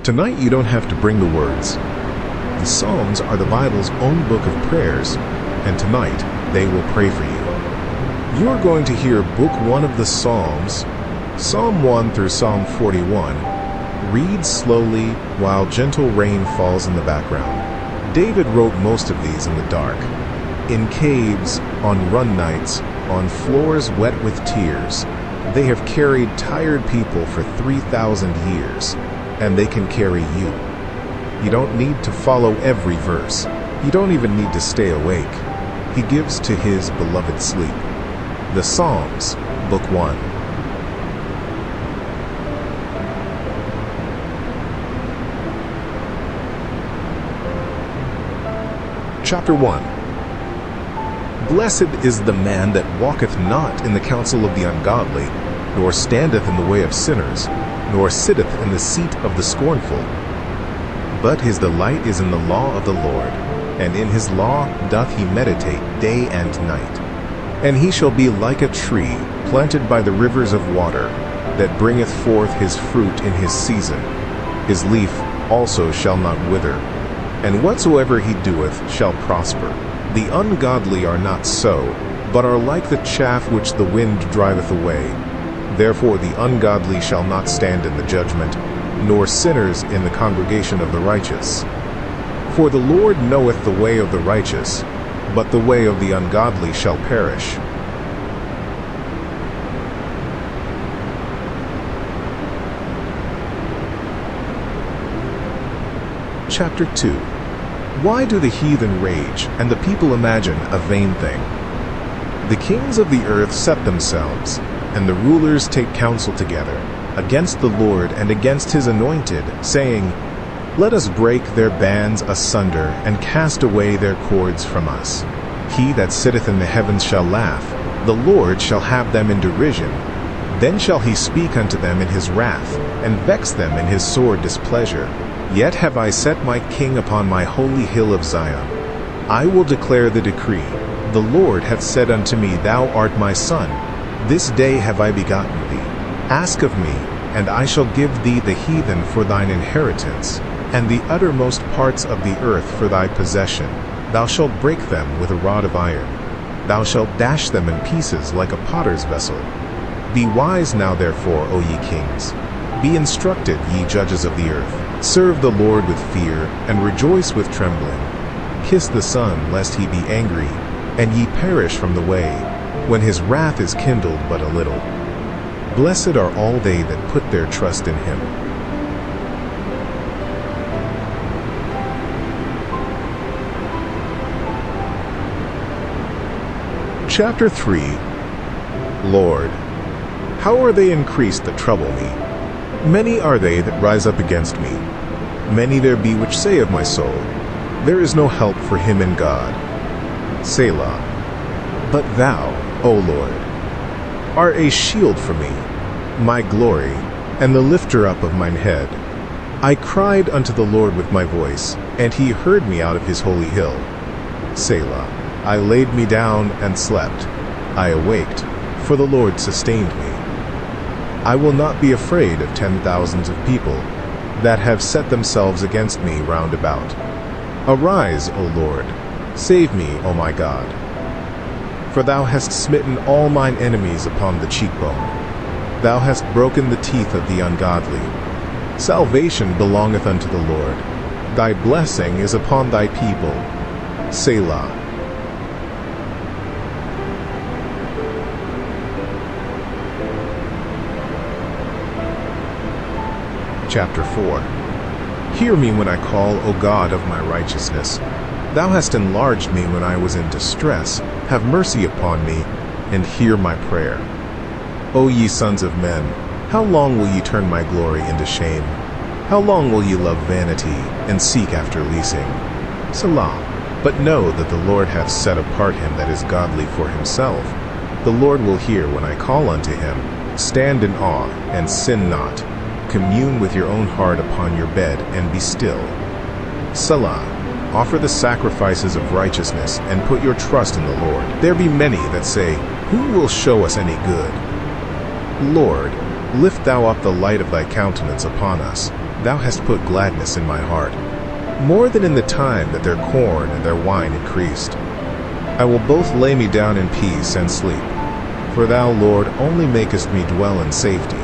Tonight you don't have to bring the words. The Psalms are the Bible's own book of prayers, and tonight they will pray for you. You are going to hear Book 1 of the Psalms, Psalm 1 through Psalm 41. Read slowly while gentle rain falls in the background. David wrote most of these in the dark, in caves, on run nights, on floors wet with tears. They have carried tired people for 3,000 years, and they can carry you. You don't need to follow every verse. You don't even need to stay awake. He gives to his beloved sleep. The Psalms, Book 1. Chapter 1. Blessed is the man that walketh not in the counsel of the ungodly, nor standeth in the way of sinners, nor sitteth in the seat of the scornful. But his delight is in the law of the Lord, and in his law doth he meditate day and night. And he shall be like a tree planted by the rivers of water, that bringeth forth his fruit in his season. His leaf also shall not wither, and whatsoever he doeth shall prosper. The ungodly are not so, but are like the chaff which the wind driveth away. Therefore the ungodly shall not stand in the judgment, nor sinners in the congregation of the righteous. For the Lord knoweth the way of the righteous, but the way of the ungodly shall perish. Chapter 2. Why do the heathen rage, and the people imagine a vain thing? The kings of the earth set themselves, and the rulers take counsel together, against the Lord and against his anointed, saying, Let us break their bands asunder, and cast away their cords from us. He that sitteth in the heavens shall laugh, the Lord shall have them in derision. Then shall he speak unto them in his wrath, and vex them in his sore displeasure. Yet have I set my king upon my holy hill of Zion. I will declare the decree. The Lord hath said unto me, Thou art my son. This day have I begotten thee. Ask of me, and I shall give thee the heathen for thine inheritance, and the uttermost parts of the earth for thy possession. Thou shalt break them with a rod of iron. Thou shalt dash them in pieces like a potter's vessel. Be wise now therefore, O ye kings. Be instructed, ye judges of the earth. Serve the Lord with fear, and rejoice with trembling. Kiss the Son, lest he be angry, and ye perish from the way, when his wrath is kindled but a little. Blessed are all they that put their trust in him. Chapter 3. Lord, how are they increased that trouble me? Many are they that rise up against me. Many there be which say of my soul, There is no help for him in God. Selah. But thou, O Lord, art a shield for me, my glory, and the lifter up of mine head. I cried unto the Lord with my voice, and he heard me out of his holy hill. Selah. I laid me down and slept. I awaked, for the Lord sustained me. I will not be afraid of 10,000s of people that have set themselves against me round about. Arise, O Lord, save me, O my God. For thou hast smitten all mine enemies upon the cheekbone. Thou hast broken the teeth of the ungodly. Salvation belongeth unto the Lord. Thy blessing is upon thy people. Selah. Chapter 4. Hear me when I call, O God of my righteousness. Thou hast enlarged me when I was in distress. Have mercy upon me, and hear my prayer. O ye sons of men, how long will ye turn my glory into shame? How long will ye love vanity, and seek after leasing? Selah. But know that the Lord hath set apart him that is godly for himself. The Lord will hear when I call unto him. Stand in awe, and sin not. Commune with your own heart upon your bed, and be still. Selah. Offer the sacrifices of righteousness, and put your trust in the Lord. There be many that say, Who will show us any good? Lord, lift thou up the light of thy countenance upon us. thou hast put gladness in my heart, more than in the time that their corn and their wine increased. I will both lay me down in peace and sleep, for thou, Lord, only makest me dwell in safety.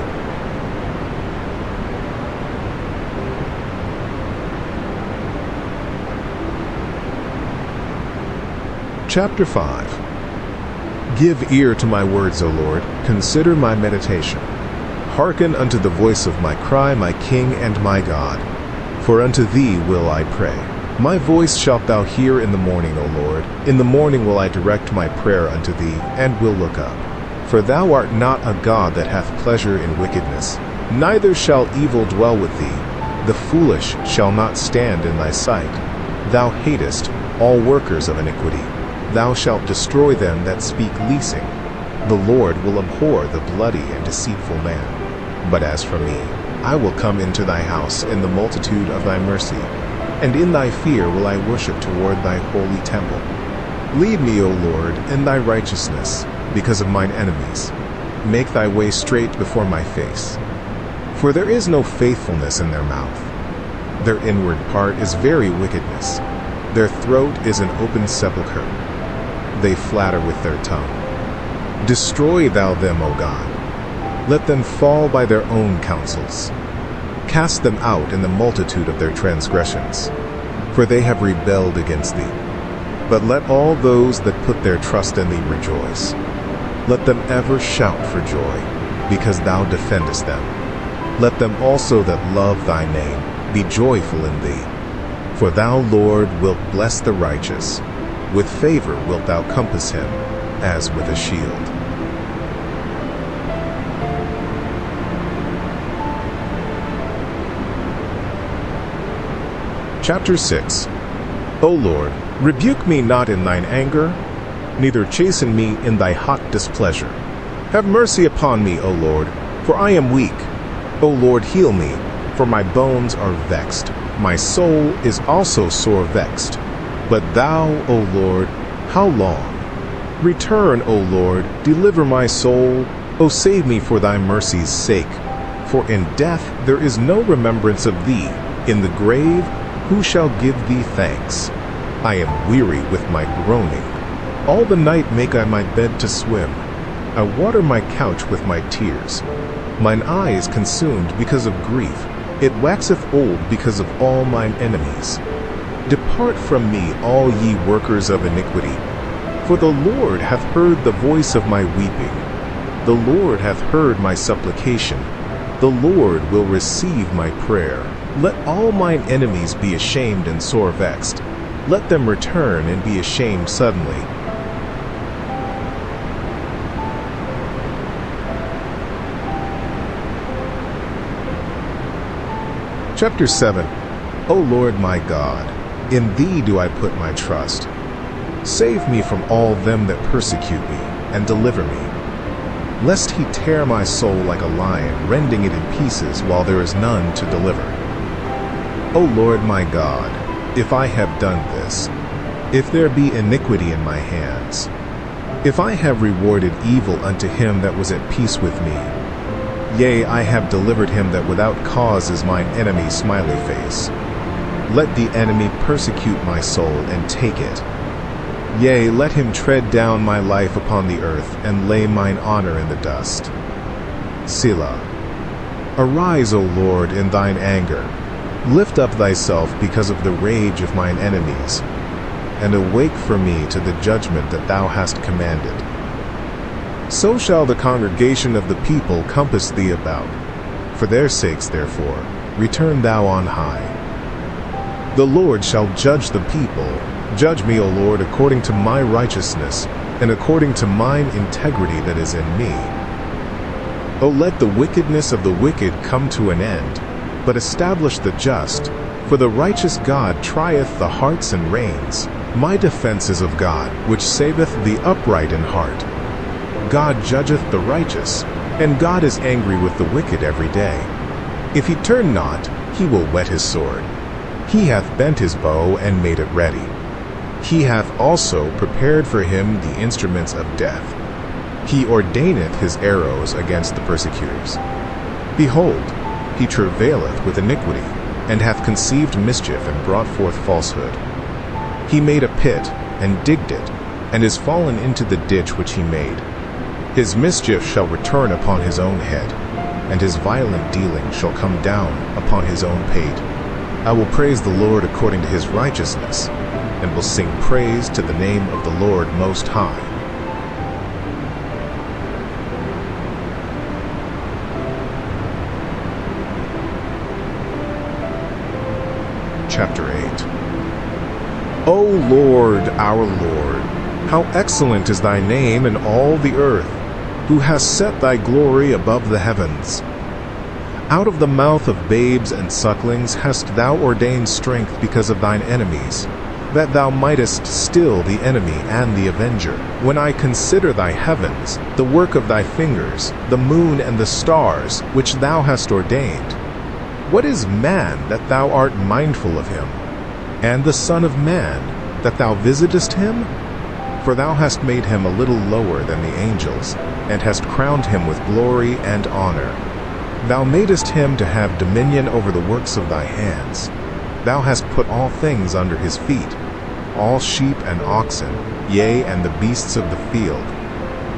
Chapter 5. Give ear to my words, O Lord, consider my meditation. Hearken unto the voice of my cry, my King and my God. For unto thee will I pray. My voice shalt thou hear in the morning, O Lord. In the morning will I direct my prayer unto thee, and will look up. For thou art not a God that hath pleasure in wickedness, neither shall evil dwell with thee. The foolish shall not stand in thy sight. Thou hatest all workers of iniquity. Thou shalt destroy them that speak leasing. The Lord will abhor the bloody and deceitful man. But as for me, I will come into thy house in the multitude of thy mercy, and in thy fear will I worship toward thy holy temple. Lead me, O Lord, in thy righteousness, because of mine enemies. Make thy way straight before my face. For there is no faithfulness in their mouth. Their inward part is very wickedness. Their throat is an open sepulchre. They flatter with their tongue. Destroy thou them, O God. Let them fall by their own counsels. Cast them out in the multitude of their transgressions, for they have rebelled against thee. But let all those that put their trust in thee rejoice. Let them ever shout for joy, because thou defendest them. Let them also that love thy name be joyful in thee. For thou, Lord, wilt bless the righteous. With favor wilt thou compass him, as with a shield. Chapter 6. O Lord, rebuke me not in thine anger, neither chasten me in thy hot displeasure. Have mercy upon me, O Lord, for I am weak. O Lord, heal me, for my bones are vexed. My soul is also sore vexed. But thou, O Lord, how long? Return, O Lord, deliver my soul. O save me for thy mercy's sake. For in death there is no remembrance of thee. In the grave who shall give thee thanks? I am weary with my groaning. All the night make I my bed to swim. I water my couch with my tears. Mine eye is consumed because of grief. It waxeth old because of all mine enemies. Depart from me, all ye workers of iniquity. For the Lord hath heard the voice of my weeping. The Lord hath heard my supplication. The Lord will receive my prayer. Let all mine enemies be ashamed and sore vexed. Let them return and be ashamed suddenly. Chapter 7. O Lord my God, in thee do I put my trust. Save me from all them that persecute me, and deliver me, lest he tear my soul like a lion, rending it in pieces while there is none to deliver. O Lord my God, if I have done this, if there be iniquity in my hands, if I have rewarded evil unto him that was at peace with me, yea, I have delivered him that without cause is mine enemy smiley face. Let the enemy persecute my soul and take it. Yea, let him tread down my life upon the earth, and lay mine honor in the dust. Selah. Arise, O Lord, in thine anger. Lift up thyself because of the rage of mine enemies, and awake for me to the judgment that thou hast commanded. So shall the congregation of the people compass thee about. For their sakes, therefore, return thou on high. The Lord shall judge the people. Judge me, O Lord, according to my righteousness, and according to mine integrity that is in me. O let the wickedness of the wicked come to an end, but establish the just, for the righteous God trieth the hearts and reins. My defense is of God, which saveth the upright in heart. God judgeth the righteous, and God is angry with the wicked every day. If he turn not, he will whet his sword. He hath bent his bow and made it ready. He hath also prepared for him the instruments of death. He ordaineth his arrows against the persecutors. Behold, he travaileth with iniquity. and hath conceived mischief and brought forth falsehood. He made a pit, and digged it, and is fallen into the ditch which he made. His mischief shall return upon his own head, and his violent dealing shall come down upon his own pate. I will praise the Lord according to his righteousness, and will sing praise to the name of the Lord Most High. Chapter 8. O Lord, our Lord, how excellent is thy name in all the earth, who hast set thy glory above the heavens. Out of the mouth of babes and sucklings hast thou ordained strength because of thine enemies, that thou mightest still the enemy and the avenger. When I consider thy heavens, the work of thy fingers, the moon and the stars, which thou hast ordained. What is man that thou art mindful of him, and the Son of Man that thou visitest him? For thou hast made him a little lower than the angels, and hast crowned him with glory and honor. Thou madest him to have dominion over the works of thy hands. Thou hast put all things under his feet, all sheep and oxen, yea, and the beasts of the field,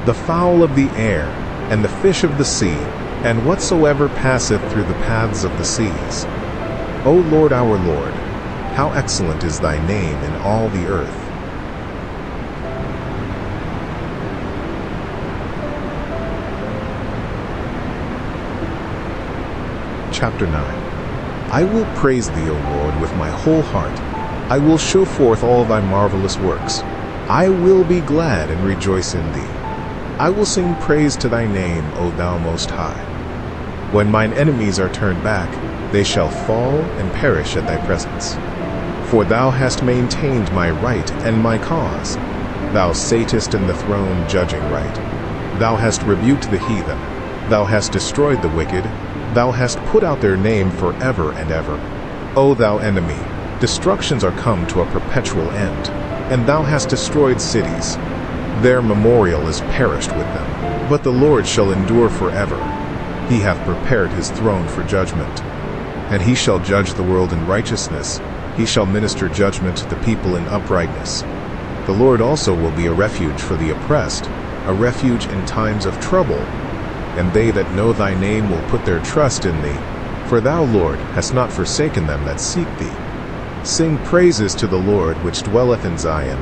the fowl of the air, and the fish of the sea, and whatsoever passeth through the paths of the seas. O Lord, our Lord, how excellent is thy name in all the earth. Chapter 9. I will praise thee, O Lord, with my whole heart. I will show forth all thy marvelous works. I will be glad and rejoice in thee. I will sing praise to thy name, O thou Most High. When mine enemies are turned back, they shall fall and perish at thy presence. For thou hast maintained my right and my cause. Thou satest in the throne judging right. Thou hast rebuked the heathen. Thou hast destroyed the wicked. Thou hast put out their name forever and ever. O thou enemy, destructions are come to a perpetual end, and thou hast destroyed cities. Their memorial is perished with them, but the Lord shall endure forever. He hath prepared his throne for judgment, and he shall judge the world in righteousness. He shall minister judgment to the people in uprightness. The Lord also will be a refuge for the oppressed, a refuge in times of trouble. And they that know thy name will put their trust in thee. For thou, Lord, hast not forsaken them that seek thee. Sing praises to the Lord which dwelleth in Zion.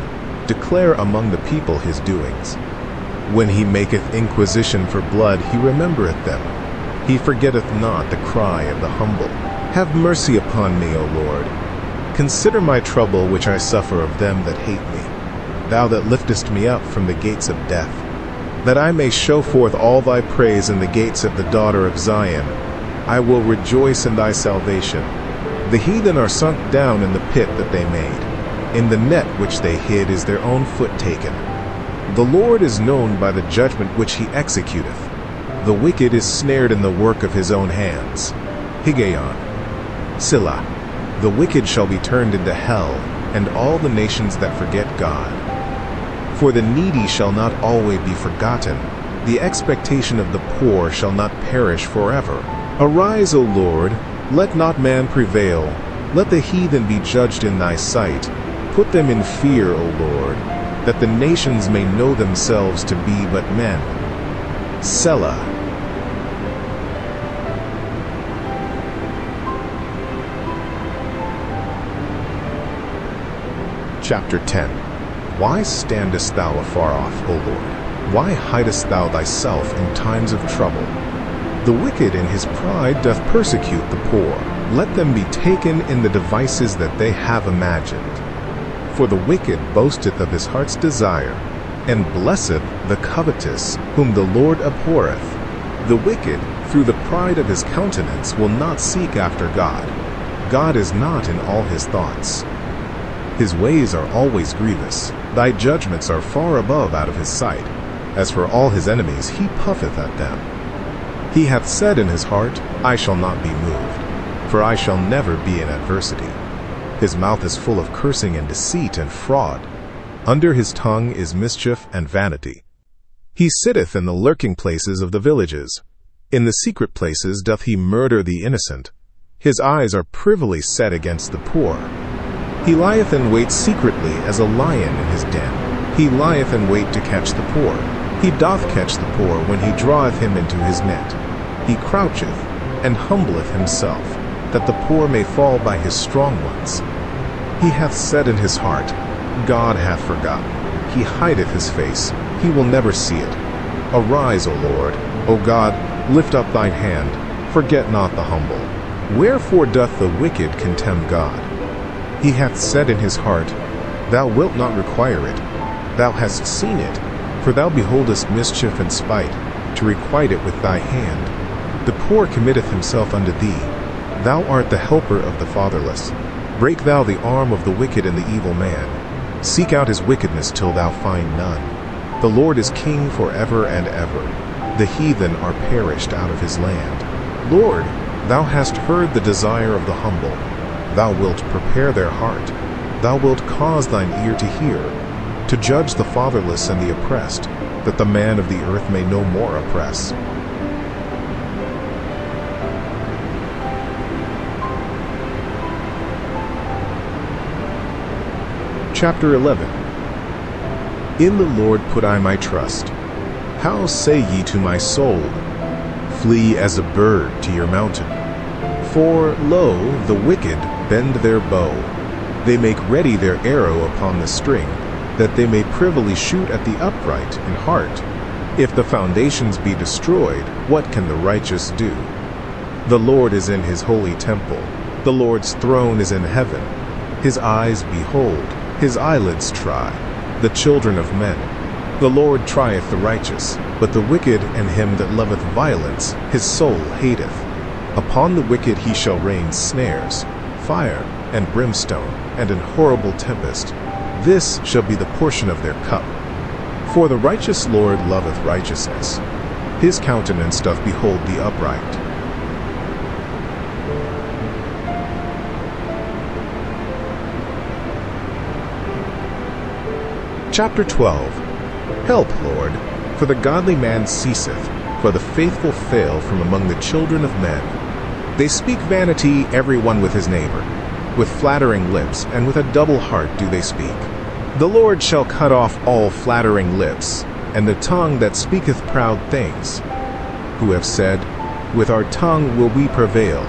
Declare among the people his doings. When he maketh inquisition for blood, he remembereth them. He forgetteth not the cry of the humble. Have mercy upon me, O Lord. Consider my trouble which I suffer of them that hate me. Thou that liftest me up from the gates of death, that I may show forth all thy praise in the gates of the daughter of Zion. I will rejoice in thy salvation. The heathen are sunk down in the pit that they made. In the net which they hid is their own foot taken. The Lord is known by the judgment which he executeth. The wicked is snared in the work of his own hands. Higgaion. Selah. The wicked shall be turned into hell, and all the nations that forget God. For the needy shall not always be forgotten. The expectation of the poor shall not perish forever. Arise, O Lord, let not man prevail. Let the heathen be judged in thy sight. Put them in fear, O Lord, that the nations may know themselves to be but men. Selah. Chapter 10. Why standest thou afar off, O Lord? Why hidest thou thyself in times of trouble? The wicked in his pride doth persecute the poor. Let them be taken in the devices that they have imagined. For the wicked boasteth of his heart's desire, and blesseth the covetous, whom the Lord abhorreth. The wicked, through the pride of his countenance, will not seek after God. God is not in all his thoughts. His ways are always grievous. Thy judgments are far above out of his sight. As for all his enemies, he puffeth at them. He hath said in his heart, I shall not be moved, for I shall never be in adversity. His mouth is full of cursing and deceit and fraud. Under his tongue is mischief and vanity. He sitteth in the lurking places of the villages. In the secret places doth he murder the innocent. His eyes are privily set against the poor. He lieth in wait secretly as a lion in his den. He lieth in wait to catch the poor. He doth catch the poor when he draweth him into his net. He croucheth and humbleth himself, that the poor may fall by his strong ones. He hath said in his heart, God hath forgotten. He hideth his face, he will never see it. Arise, O Lord, O God, lift up thine hand, forget not the humble. Wherefore doth the wicked contemn God? He hath said in his heart, Thou wilt not require it. Thou hast seen it, for thou beholdest mischief and spite, to requite it with thy hand. The poor committeth himself unto thee. Thou art the helper of the fatherless. Break thou the arm of the wicked and the evil man. Seek out his wickedness till thou find none. The Lord is king forever and ever. The heathen are perished out of his land. Lord, thou hast heard the desire of the humble. Thou wilt prepare their heart. Thou wilt cause thine ear to hear, to judge the fatherless and the oppressed, that the man of the earth may no more oppress. Chapter 11. In the Lord put I my trust. How say ye to my soul, Flee as a bird to your mountain? For, lo, the wicked bend their bow. They make ready their arrow upon the string, that they may privily shoot at the upright in heart. If the foundations be destroyed, what can the righteous do? The Lord is in his holy temple. The Lord's throne is in heaven. His eyes behold, his eyelids try, the children of men. The Lord trieth the righteous, but the wicked and him that loveth violence his soul hateth. Upon the wicked he shall rain snares, fire, and brimstone, and an horrible tempest. This shall be the portion of their cup. For the righteous Lord loveth righteousness. His countenance doth behold the upright. Chapter 12. Help, Lord, for the godly man ceaseth, for the faithful fail from among the children of men. They speak vanity every one with his neighbor. With flattering lips and with a double heart do they speak. The Lord shall cut off all flattering lips, and the tongue that speaketh proud things. Who have said, With our tongue will we prevail.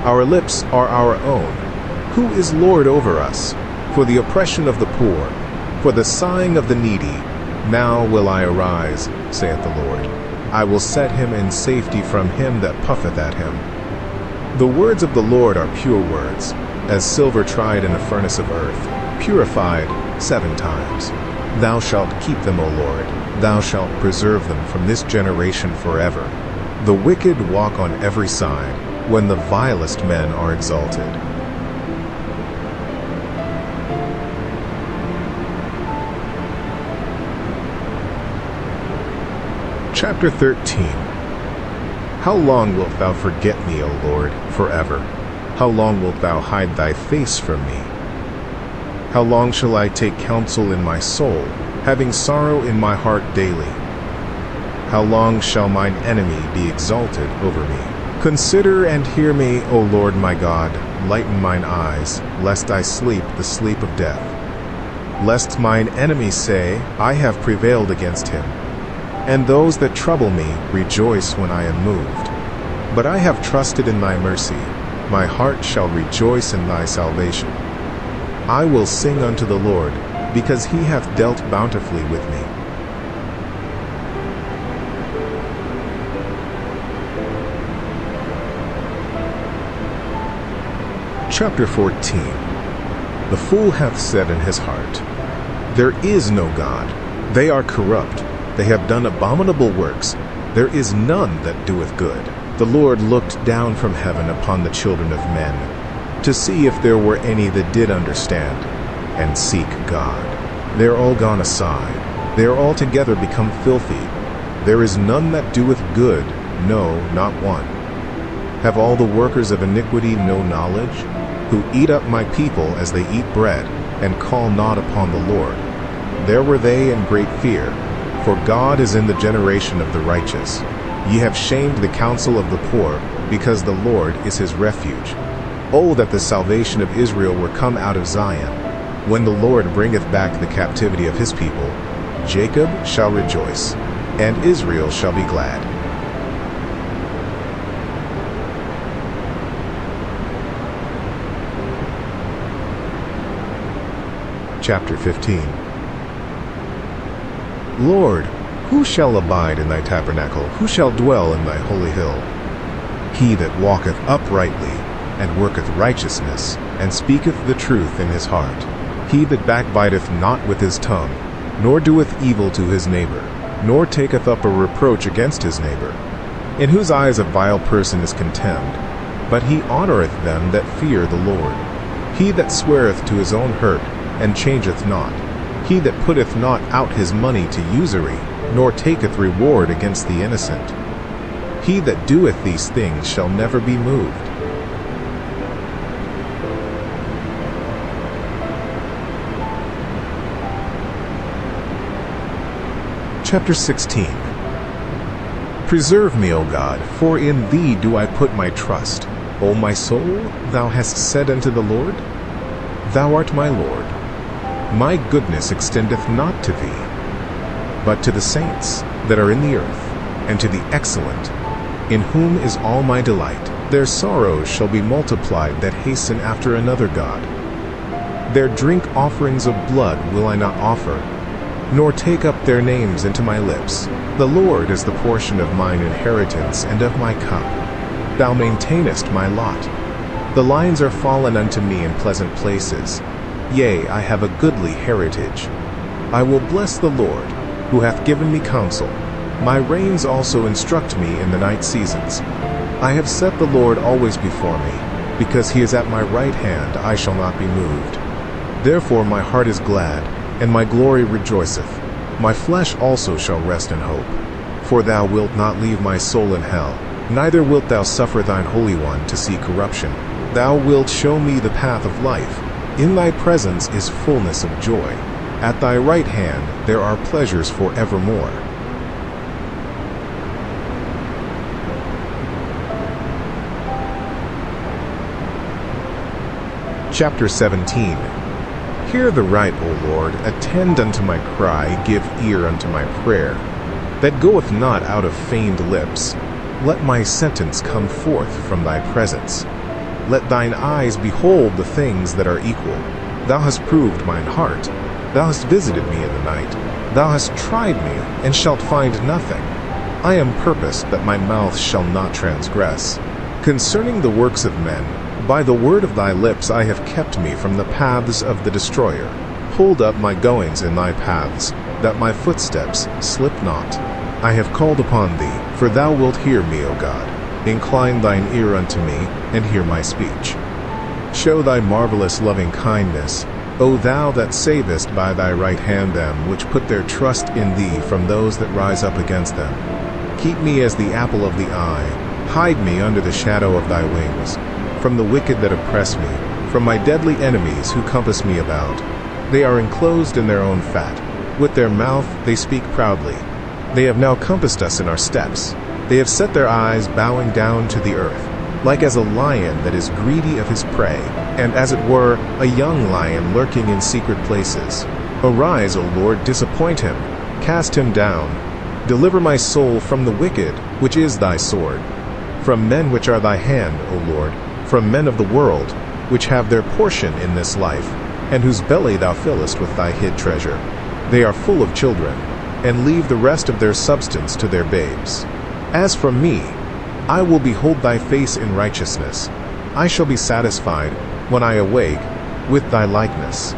Our lips are our own. Who is Lord over us? For the oppression of the poor, for the sighing of the needy, now will I arise, saith the Lord. I will set him in safety from him that puffeth at him. The words of the Lord are pure words, as silver tried in a furnace of earth, purified 7 times. Thou shalt keep them, O Lord. Thou shalt preserve them from this generation forever. The wicked walk on every side, when the vilest men are exalted. Chapter 13. How long wilt thou forget me, O Lord, forever? How long wilt thou hide thy face from me? How long shall I take counsel in my soul, having sorrow in my heart daily? How long shall mine enemy be exalted over me? Consider and hear me, O Lord my God, lighten mine eyes, lest I sleep the sleep of death. Lest mine enemies say, I have prevailed against him. And those that trouble me rejoice when I am moved. But I have trusted in thy mercy. My heart shall rejoice in thy salvation. I will sing unto the Lord, because he hath dealt bountifully with me. Chapter 14. The fool hath said in his heart, There is no God. They are corrupt. They have done abominable works. There is none that doeth good. The Lord looked down from heaven upon the children of men, to see if there were any that did understand, and seek God. They are all gone aside. They are altogether become filthy. There is none that doeth good, no, not one. Have all the workers of iniquity no knowledge? Who eat up my people as they eat bread, and call not upon the Lord. There were they in great fear. For God is in the generation of the righteous. Ye have shamed the counsel of the poor, because the Lord is his refuge. Oh, that the salvation of Israel were come out of Zion. When the Lord bringeth back the captivity of his people, Jacob shall rejoice, and Israel shall be glad. Chapter 15. Lord, who shall abide in thy tabernacle? Who shall dwell in thy holy hill? He that walketh uprightly, and worketh righteousness, and speaketh the truth in his heart. He that backbiteth not with his tongue, nor doeth evil to his neighbor, nor taketh up a reproach against his neighbor, in whose eyes a vile person is contemned, but he honoureth them that fear the Lord. He that sweareth to his own hurt, and changeth not, he that putteth not out his money to usury, nor taketh reward against the innocent. He that doeth these things shall never be moved. Chapter 16. Preserve me, O God, for in thee do I put my trust. O my soul, thou hast said unto the Lord, Thou art my Lord. My goodness extendeth not to thee, but to the saints that are in the earth, and to the excellent, in whom is all my delight. Their sorrows shall be multiplied that hasten after another God. Their drink offerings of blood will I not offer, nor take up their names into my lips. The Lord is the portion of mine inheritance and of my cup. Thou maintainest my lot. The lines are fallen unto me in pleasant places. Yea, I have a goodly heritage. I will bless the Lord, who hath given me counsel. My reins also instruct me in the night seasons. I have set the Lord always before me. Because he is at my right hand, I shall not be moved. Therefore my heart is glad, and my glory rejoiceth. My flesh also shall rest in hope. For thou wilt not leave my soul in hell, neither wilt thou suffer thine Holy One to see corruption. Thou wilt show me the path of life. In thy presence is fullness of joy. At thy right hand there are pleasures for evermore. Chapter 17. Hear the right, O Lord, attend unto my cry, give ear unto my prayer, that goeth not out of feigned lips. Let my sentence come forth from thy presence. Let thine eyes behold the things that are equal. Thou hast proved mine heart. Thou hast visited me in the night. Thou hast tried me, and shalt find nothing. I am purposed that my mouth shall not transgress. Concerning the works of men, by the word of thy lips I have kept me from the paths of the destroyer. Hold up my goings in thy paths, that my footsteps slip not. I have called upon thee, for thou wilt hear me, O God. Incline thine ear unto me, and hear my speech. Show thy marvelous loving kindness, O thou that savest by thy right hand them which put their trust in thee from those that rise up against them. Keep me as the apple of the eye. Hide me under the shadow of thy wings, from the wicked that oppress me, from my deadly enemies who compass me about. They are enclosed in their own fat. With their mouth they speak proudly. They have now compassed us in our steps. They have set their eyes bowing down to the earth, like as a lion that is greedy of his prey, and as it were, a young lion lurking in secret places. Arise, O Lord, disappoint him, cast him down. Deliver my soul from the wicked, which is thy sword, from men which are thy hand, O Lord, from men of the world, which have their portion in this life, and whose belly thou fillest with thy hid treasure. They are full of children, and leave the rest of their substance to their babes. As for me, I will behold thy face in righteousness. I shall be satisfied, when I awake, with thy likeness.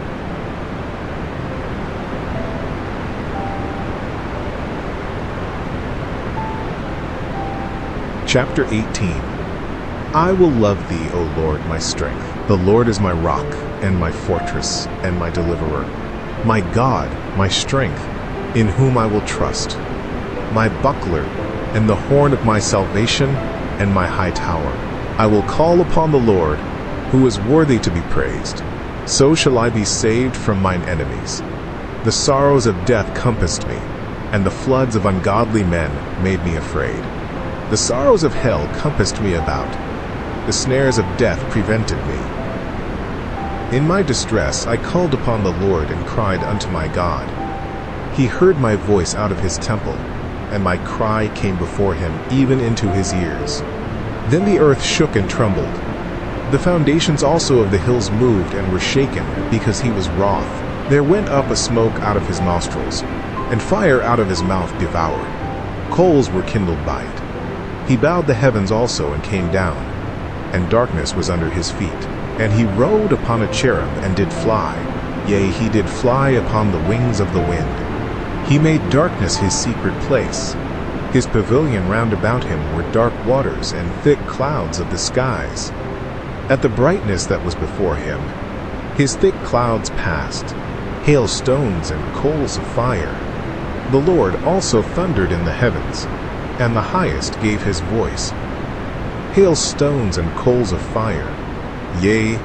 Chapter 18. I will love thee, O Lord, my strength. The Lord is my rock, and my fortress, and my deliverer. My God, my strength, in whom I will trust. My buckler, and the horn of my salvation, and my high tower. I will call upon the Lord, who is worthy to be praised. So shall I be saved from mine enemies. The sorrows of death compassed me, and the floods of ungodly men made me afraid. The sorrows of hell compassed me about. the snares of death prevented me. In my distress I called upon the Lord and cried unto my God. He heard my voice out of his temple, and my cry came before him even into his ears. Then the earth shook and trembled. The foundations also of the hills moved and were shaken, because he was wroth. There went up a smoke out of his nostrils, and fire out of his mouth devoured. Coals were kindled by it. He bowed the heavens also and came down, and darkness was under his feet. And he rode upon a cherub and did fly. Yea, he did fly upon the wings of the wind. He made darkness his secret place. His pavilion round about him were dark waters and thick clouds of the skies. At the brightness that was before him, his thick clouds passed, hailstones and coals of fire. The Lord also thundered in the heavens, and the highest gave his voice. Hailstones and coals of fire. Yea,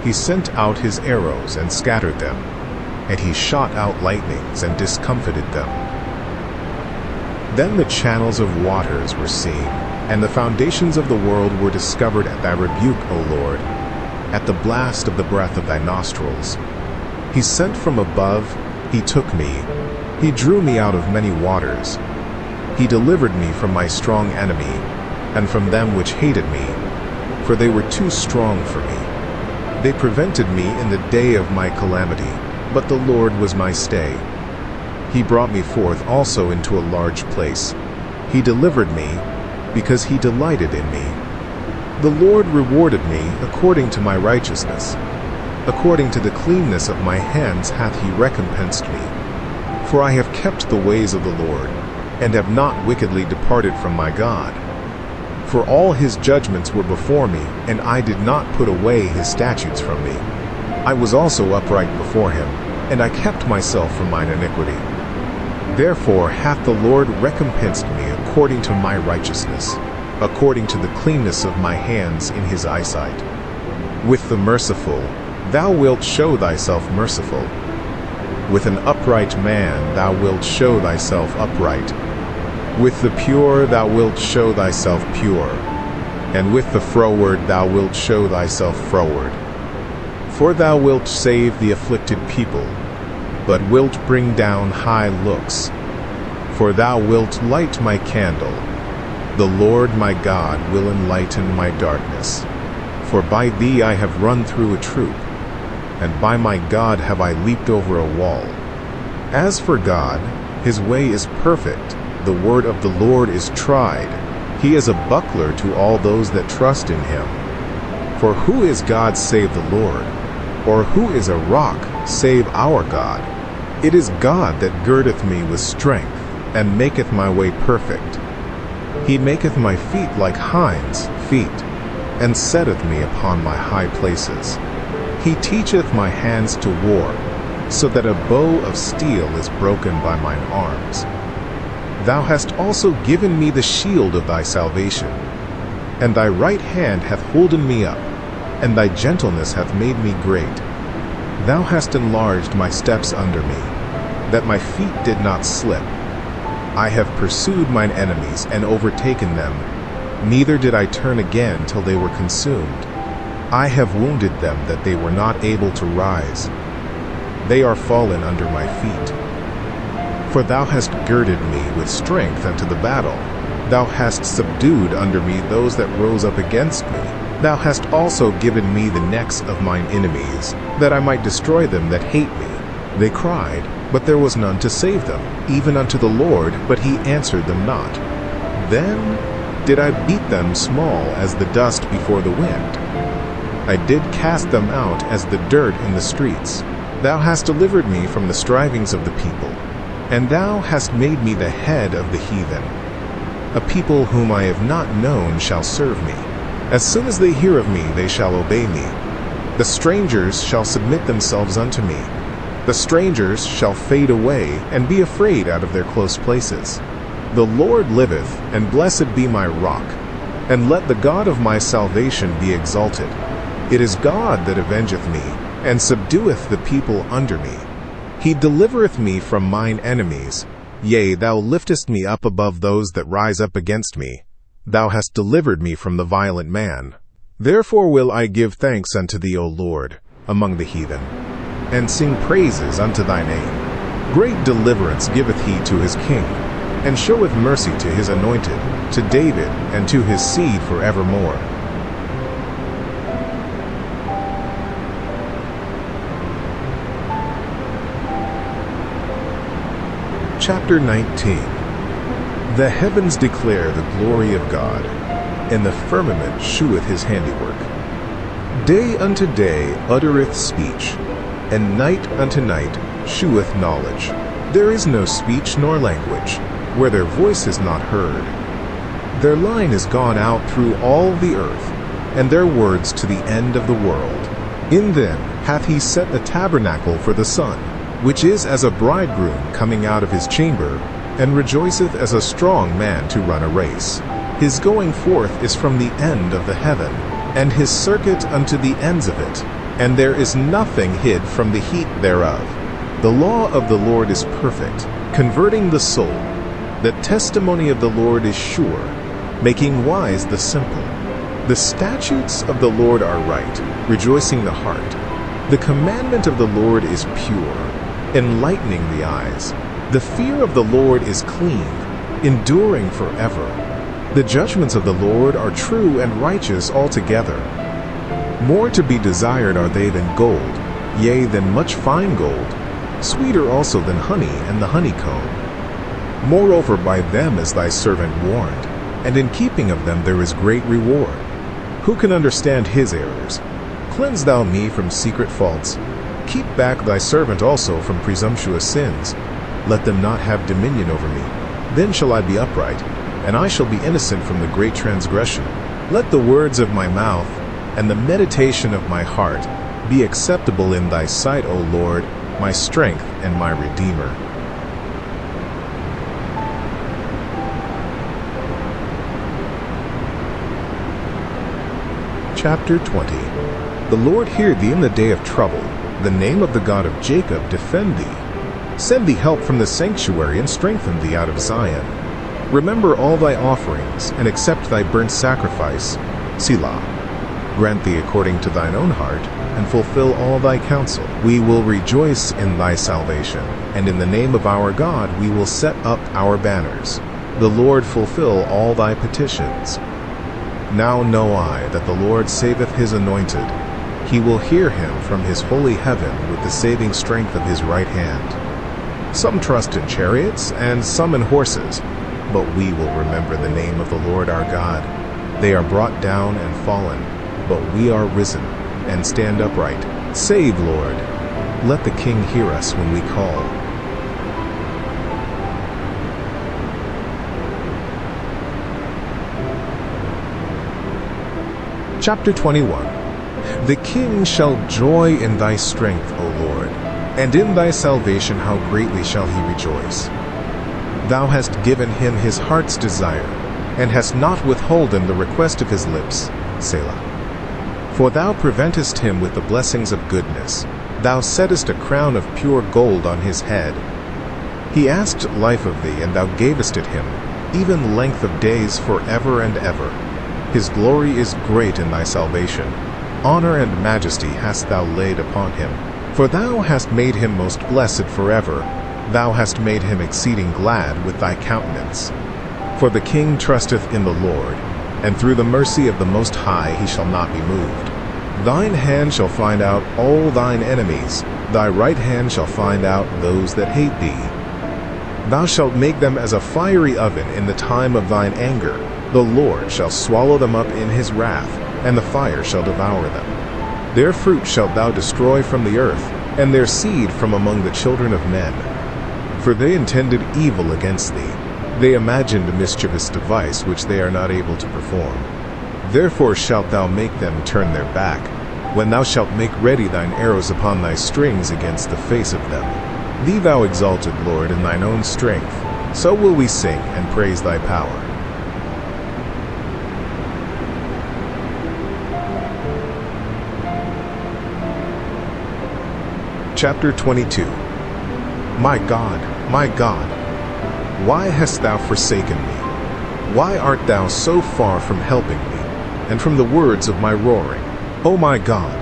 he sent out his arrows and scattered them, and he shot out lightnings and discomfited them. Then the channels of waters were seen, and the foundations of the world were discovered at thy rebuke, O Lord, at the blast of the breath of thy nostrils. He sent from above, he took me, he drew me out of many waters. He delivered me from my strong enemy, and from them which hated me, for they were too strong for me. They prevented me in the day of my calamity, but the Lord was my stay. He brought me forth also into a large place. He delivered me, because he delighted in me. The Lord rewarded me according to my righteousness. According to the cleanness of my hands hath he recompensed me. For I have kept the ways of the Lord, and have not wickedly departed from my God. For all his judgments were before me, and I did not put away his statutes from me. I was also upright before him, and I kept myself from mine iniquity. Therefore hath the Lord recompensed me according to my righteousness, according to the cleanness of my hands in his eyesight. With the merciful thou wilt show thyself merciful. With an upright man thou wilt show thyself upright. With the pure thou wilt show thyself pure, and with the froward thou wilt show thyself froward. For thou wilt save the afflicted people, but wilt bring down high looks. For thou wilt light my candle. The Lord my God will enlighten my darkness. For by thee I have run through a troop, and by my God have I leaped over a wall. As for God, his way is perfect. The word of the Lord is tried. He is a buckler to all those that trust in him. For who is God save the Lord? Or who is a rock save our God? It is God that girdeth me with strength, and maketh my way perfect. He maketh my feet like hinds' feet, and setteth me upon my high places. He teacheth my hands to war, so that a bow of steel is broken by mine arms. Thou hast also given me the shield of thy salvation, and thy right hand hath holden me up, and thy gentleness hath made me great. Thou hast enlarged my steps under me, that my feet did not slip. I have pursued mine enemies and overtaken them, neither did I turn again till they were consumed. I have wounded them that they were not able to rise. They are fallen under my feet. For thou hast girded me with strength unto the battle. Thou hast subdued under me those that rose up against me. Thou hast also given me the necks of mine enemies, that I might destroy them that hate me. They cried, but there was none to save them, even unto the Lord, but he answered them not. Then did I beat them small as the dust before the wind. I did cast them out as the dirt in the streets. Thou hast delivered me from the strivings of the people, and thou hast made me the head of the heathen. A people whom I have not known shall serve me. As soon as they hear of me, they shall obey me. The strangers shall submit themselves unto me. The strangers shall fade away, and be afraid out of their close places. The Lord liveth, and blessed be my rock, and let the God of my salvation be exalted. It is God that avengeth me, and subdueth the people under me. He delivereth me from mine enemies. Yea, thou liftest me up above those that rise up against me. Thou hast delivered me from the violent man. Therefore will I give thanks unto thee, O Lord, among the heathen, and sing praises unto thy name. Great deliverance giveth he to his king, and showeth mercy to his anointed, to David, and to his seed forevermore. Chapter 19. The heavens declare the glory of God, and the firmament sheweth his handiwork. Day unto day uttereth speech, and night unto night sheweth knowledge. There is no speech nor language, where their voice is not heard. Their line is gone out through all the earth, and their words to the end of the world. In them hath he set a tabernacle for the sun, which is as a bridegroom coming out of his chamber, and rejoiceth as a strong man to run a race. His going forth is from the end of the heaven, and his circuit unto the ends of it, and there is nothing hid from the heat thereof. The law of the Lord is perfect, converting the soul. The testimony of the Lord is sure, making wise the simple. The statutes of the Lord are right, rejoicing the heart. The commandment of the Lord is pure, enlightening the eyes. The fear of the Lord is clean, enduring forever. The judgments of the Lord are true and righteous altogether. More to be desired are they than gold, yea, than much fine gold, sweeter also than honey and the honeycomb. Moreover, by them is thy servant warned, and in keeping of them there is great reward. Who can understand his errors? Cleanse thou me from secret faults. Keep back thy servant also from presumptuous sins. Let them not have dominion over me. Then shall I be upright, and I shall be innocent from the great transgression. Let the words of my mouth and the meditation of my heart be acceptable in thy sight, O Lord, my strength and my Redeemer. Chapter 20. The Lord hear thee in the day of trouble. The name of the God of Jacob defend thee. Send thee help from the sanctuary, and strengthen thee out of Zion. Remember all thy offerings, and accept thy burnt sacrifice. Selah. Grant thee according to thine own heart, and fulfill all thy counsel. We will rejoice in thy salvation, and in the name of our God we will set up our banners. The Lord fulfill all thy petitions. Now know I that the Lord saveth his anointed. He will hear him from his holy heaven with the saving strength of his right hand. Some trust in chariots, and some in horses, but we will remember the name of the Lord our God. They are brought down and fallen, but we are risen, and stand upright. Save, Lord. Let the King hear us when we call. Chapter 21. The King shall joy in thy strength, O Lord, and in thy salvation how greatly shall he rejoice. Thou hast given him his heart's desire, and hast not withholden the request of his lips. Selah. For thou preventest him with the blessings of goodness. Thou settest a crown of pure gold on his head. He asked life of thee, and thou gavest it him, even length of days forever and ever. His glory is great in thy salvation. Honor and majesty hast thou laid upon him. For thou hast made him most blessed forever. Thou hast made him exceeding glad with thy countenance. For the king trusteth in the Lord, and through the mercy of the Most High he shall not be moved. Thine hand shall find out all thine enemies. Thy right hand shall find out those that hate thee. Thou shalt make them as a fiery oven in the time of thine anger. The Lord shall swallow them up in his wrath, and the fire shall devour them. Their fruit shalt thou destroy from the earth, and their seed from among the children of men. For they intended evil against thee. They imagined a mischievous device which they are not able to perform. Therefore shalt thou make them turn their back, when thou shalt make ready thine arrows upon thy strings against the face of them. Thee thou exalted, Lord, in thine own strength. So will we sing and praise thy power. Chapter 22. My God, why hast thou forsaken me? Why art thou so far from helping me? and from the words of my roaring. O my God,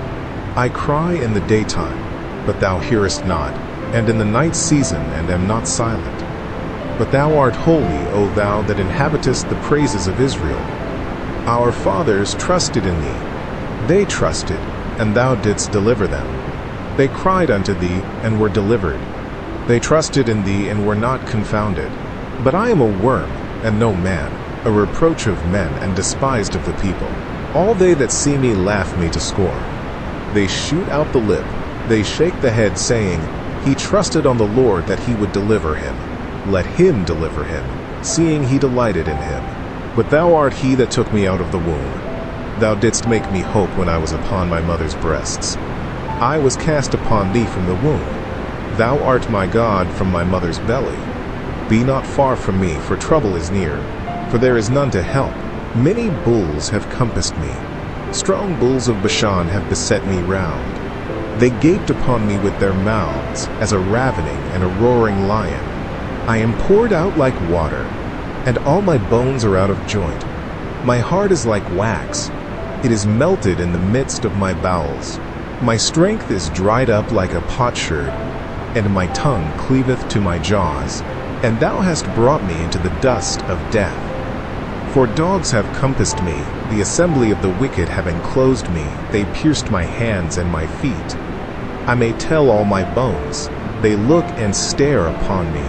I cry in the daytime, but thou hearest not, and in the night season, and am not silent. But thou art holy, O thou that inhabitest the praises of Israel. Our fathers trusted in thee. They trusted, and thou didst deliver them. They cried unto thee, and were delivered. They trusted in thee, and were not confounded. But I am a worm, and no man, a reproach of men, and despised of the people. All they that see me laugh me to scorn. They shoot out the lip, they shake the head, saying, He trusted on the Lord that he would deliver him. Let him deliver him, seeing he delighted in him. But thou art he that took me out of the womb. Thou didst make me hope when I was upon my mother's breasts. I was cast upon thee from the womb. Thou art my God from my mother's belly. Be not far from me, for trouble is near, for there is none to help. Many bulls have compassed me. Strong bulls of Bashan have beset me round. They gaped upon me with their mouths, as a ravening and a roaring lion. I am poured out like water, and all my bones are out of joint. My heart is like wax. It is melted in the midst of my bowels. My strength is dried up like a potsherd, and my tongue cleaveth to my jaws. And thou hast brought me into the dust of death. For dogs have compassed me, the assembly of the wicked have enclosed me, they pierced my hands and my feet. I may tell all my bones, they look and stare upon me.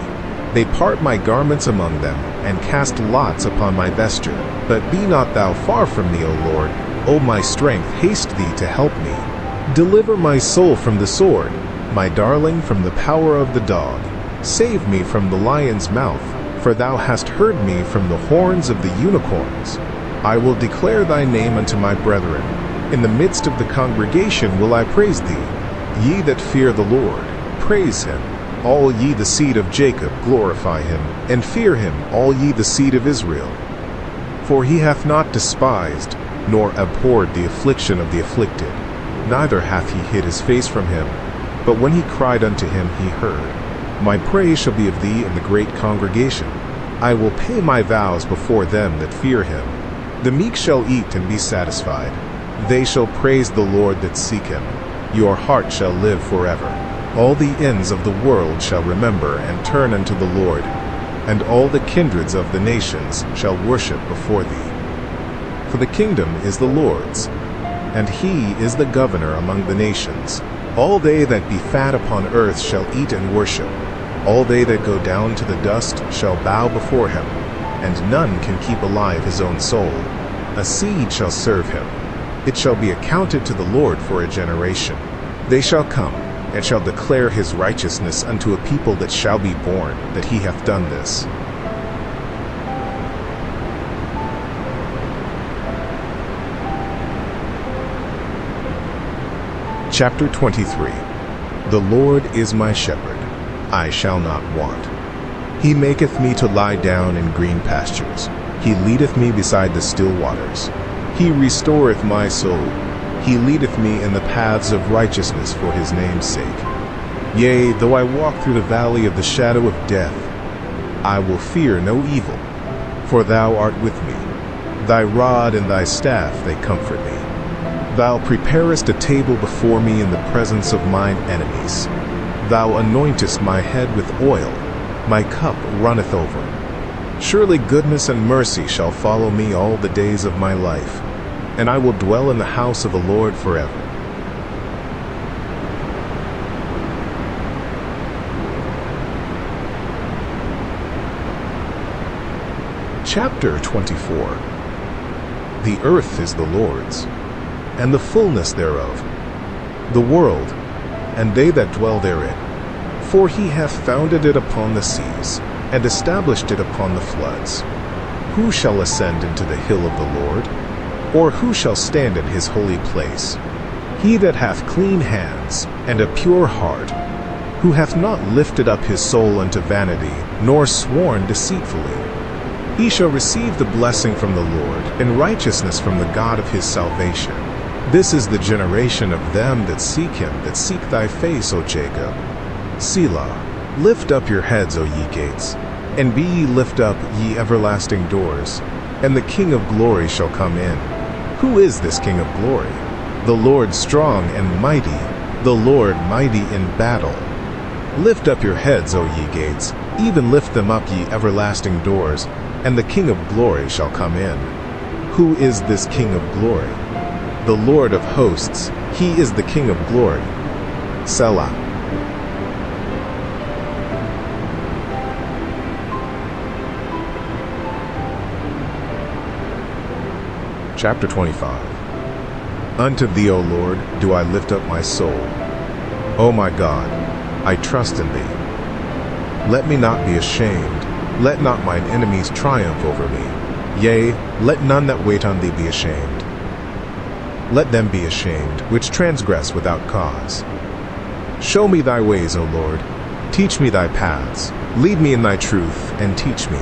They part my garments among them, and cast lots upon my vesture. But be not thou far from me, O Lord. O my strength, haste thee to help me. Deliver my soul from the sword, my darling from the power of the dog. Save me from the lion's mouth, for thou hast heard me from the horns of the unicorns. I will declare thy name unto my brethren. In the midst of the congregation will I praise thee. Ye that fear the Lord, praise him. All ye the seed of Jacob, glorify him, and fear him, all ye the seed of Israel. For he hath not despised, nor abhorred the affliction of the afflicted, neither hath he hid his face from him. But when he cried unto him, he heard. My praise shall be of thee in the great congregation. I will pay my vows before them that fear him. The meek shall eat and be satisfied. They shall praise the Lord that seek him. Your heart shall live forever. All the ends of the world shall remember and turn unto the Lord, and all the kindreds of the nations shall worship before thee. For the kingdom is the Lord's, and he is the governor among the nations. All they that be fat upon earth shall eat and worship. All they that go down to the dust shall bow before him, and none can keep alive his own soul. A seed shall serve him. It shall be accounted to the Lord for a generation. They shall come, and shall declare his righteousness unto a people that shall be born, that he hath done this. Chapter 23. The Lord is my shepherd, I shall not want. He maketh me to lie down in green pastures. He leadeth me beside the still waters. He restoreth my soul. He leadeth me in the paths of righteousness for his name's sake. Yea, though I walk through the valley of the shadow of death, I will fear no evil, for thou art with me. Thy rod and thy staff, they comfort me. Thou preparest a table before me in the presence of mine enemies. Thou anointest my head with oil, my cup runneth over. Surely goodness and mercy shall follow me all the days of my life, and I will dwell in the house of the Lord forever. Chapter 24. The earth is the Lord's, and the fullness thereof, the world, and they that dwell therein. For he hath founded it upon the seas, and established it upon the floods. Who shall ascend into the hill of the Lord? Or who shall stand in his holy place? He that hath clean hands, and a pure heart, who hath not lifted up his soul unto vanity, nor sworn deceitfully. He shall receive the blessing from the Lord, and righteousness from the God of his salvation. This is the generation of them that seek him, that seek thy face, O Jacob. Selah. Lift up your heads, O ye gates, and be ye lift up, ye everlasting doors, and the King of glory shall come in. Who is this King of glory? The Lord strong and mighty, the Lord mighty in battle. Lift up your heads, O ye gates, even lift them up, ye everlasting doors, and the King of glory shall come in. Who is this King of glory? The Lord of hosts, he is the King of glory. Selah. Chapter 25. Unto thee, O Lord, do I lift up my soul. O my God, I trust in thee. Let me not be ashamed. Let not mine enemies triumph over me. Yea, let none that wait on thee be ashamed. Let them be ashamed, which transgress without cause. Show me thy ways, O Lord. Teach me thy paths. Lead me in thy truth, and teach me.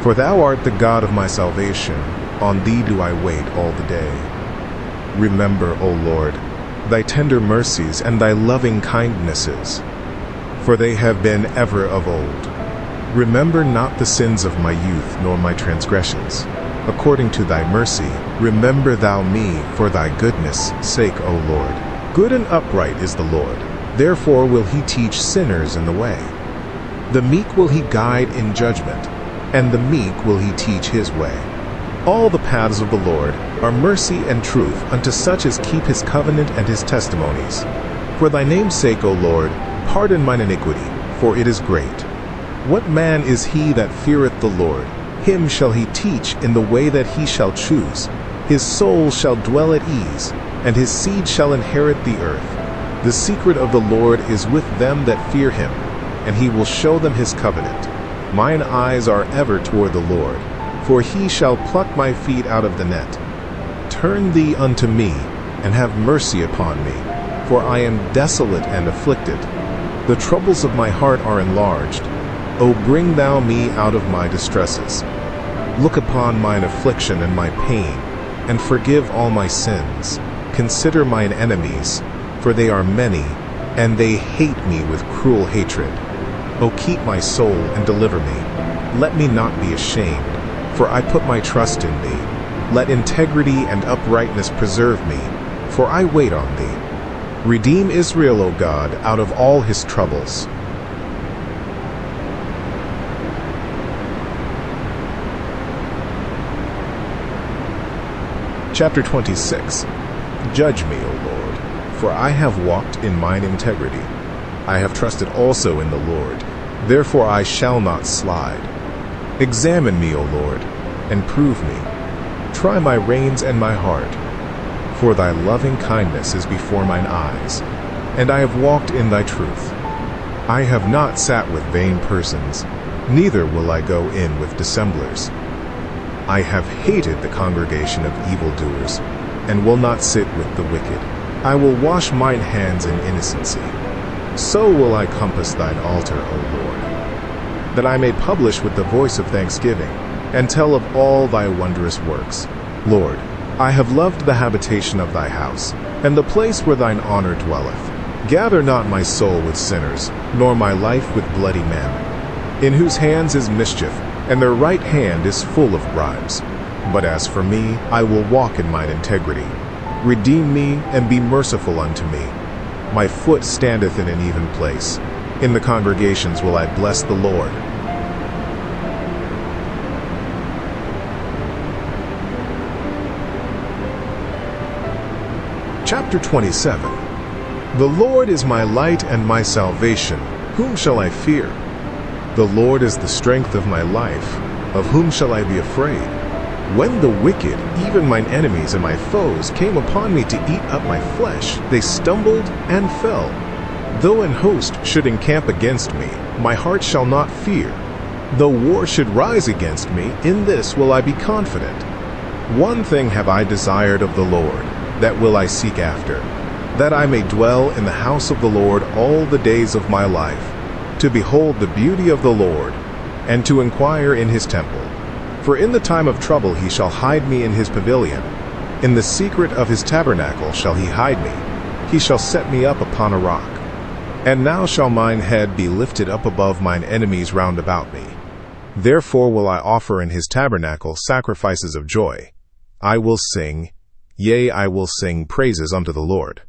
For thou art the God of my salvation. On thee do I wait all the day. Remember, O Lord, thy tender mercies and thy loving kindnesses, for they have been ever of old. Remember not the sins of my youth, nor my transgressions. According to thy mercy, remember thou me for thy goodness' sake, O Lord. Good and upright is the Lord. Therefore will he teach sinners in the way. The meek will he guide in judgment, and the meek will he teach his way. All the paths of the Lord are mercy and truth unto such as keep his covenant and his testimonies. For thy name's sake, O Lord, pardon mine iniquity, for it is great. What man is he that feareth the Lord? Him shall he teach in the way that he shall choose. His soul shall dwell at ease, and his seed shall inherit the earth. The secret of the Lord is with them that fear him, and he will show them his covenant. Mine eyes are ever toward the Lord, for he shall pluck my feet out of the net. Turn thee unto me, and have mercy upon me, for I am desolate and afflicted. The troubles of my heart are enlarged. O bring thou me out of my distresses. Look upon mine affliction and my pain, and forgive all my sins. Consider mine enemies, for they are many, and they hate me with cruel hatred. O keep my soul and deliver me. Let me not be ashamed, for I put my trust in thee. Let integrity and uprightness preserve me, for I wait on thee. Redeem Israel, O God, out of all his troubles. Chapter 26. Judge me, O Lord, for I have walked in mine integrity. I have trusted also in the Lord, therefore I shall not slide. Examine me, O Lord, and prove me. Try my reins and my heart. For thy loving kindness is before mine eyes, and I have walked in thy truth. I have not sat with vain persons, neither will I go in with dissemblers. I have hated the congregation of evildoers, and will not sit with the wicked. I will wash mine hands in innocency. So will I compass thine altar, O Lord, that I may publish with the voice of thanksgiving, and tell of all thy wondrous works. Lord, I have loved the habitation of thy house, and the place where thine honor dwelleth. Gather not my soul with sinners, nor my life with bloody men, in whose hands is mischief, and their right hand is full of bribes. But as for me, I will walk in mine integrity. Redeem me, and be merciful unto me. My foot standeth in an even place. In the congregations will I bless the Lord. Chapter 27. The Lord is my light and my salvation. Whom shall I fear? The Lord is the strength of my life. Of whom shall I be afraid? When the wicked, even mine enemies and my foes, came upon me to eat up my flesh, they stumbled and fell. Though an host should encamp against me, my heart shall not fear. Though war should rise against me, in this will I be confident. One thing have I desired of the Lord, that will I seek after, that I may dwell in the house of the Lord all the days of my life, to behold the beauty of the Lord, and to inquire in his temple. For in the time of trouble he shall hide me in his pavilion. In the secret of his tabernacle shall he hide me. He shall set me up upon a rock. And now shall mine head be lifted up above mine enemies round about me. Therefore will I offer in his tabernacle sacrifices of joy. I will sing, Yea, I will sing praises unto the Lord.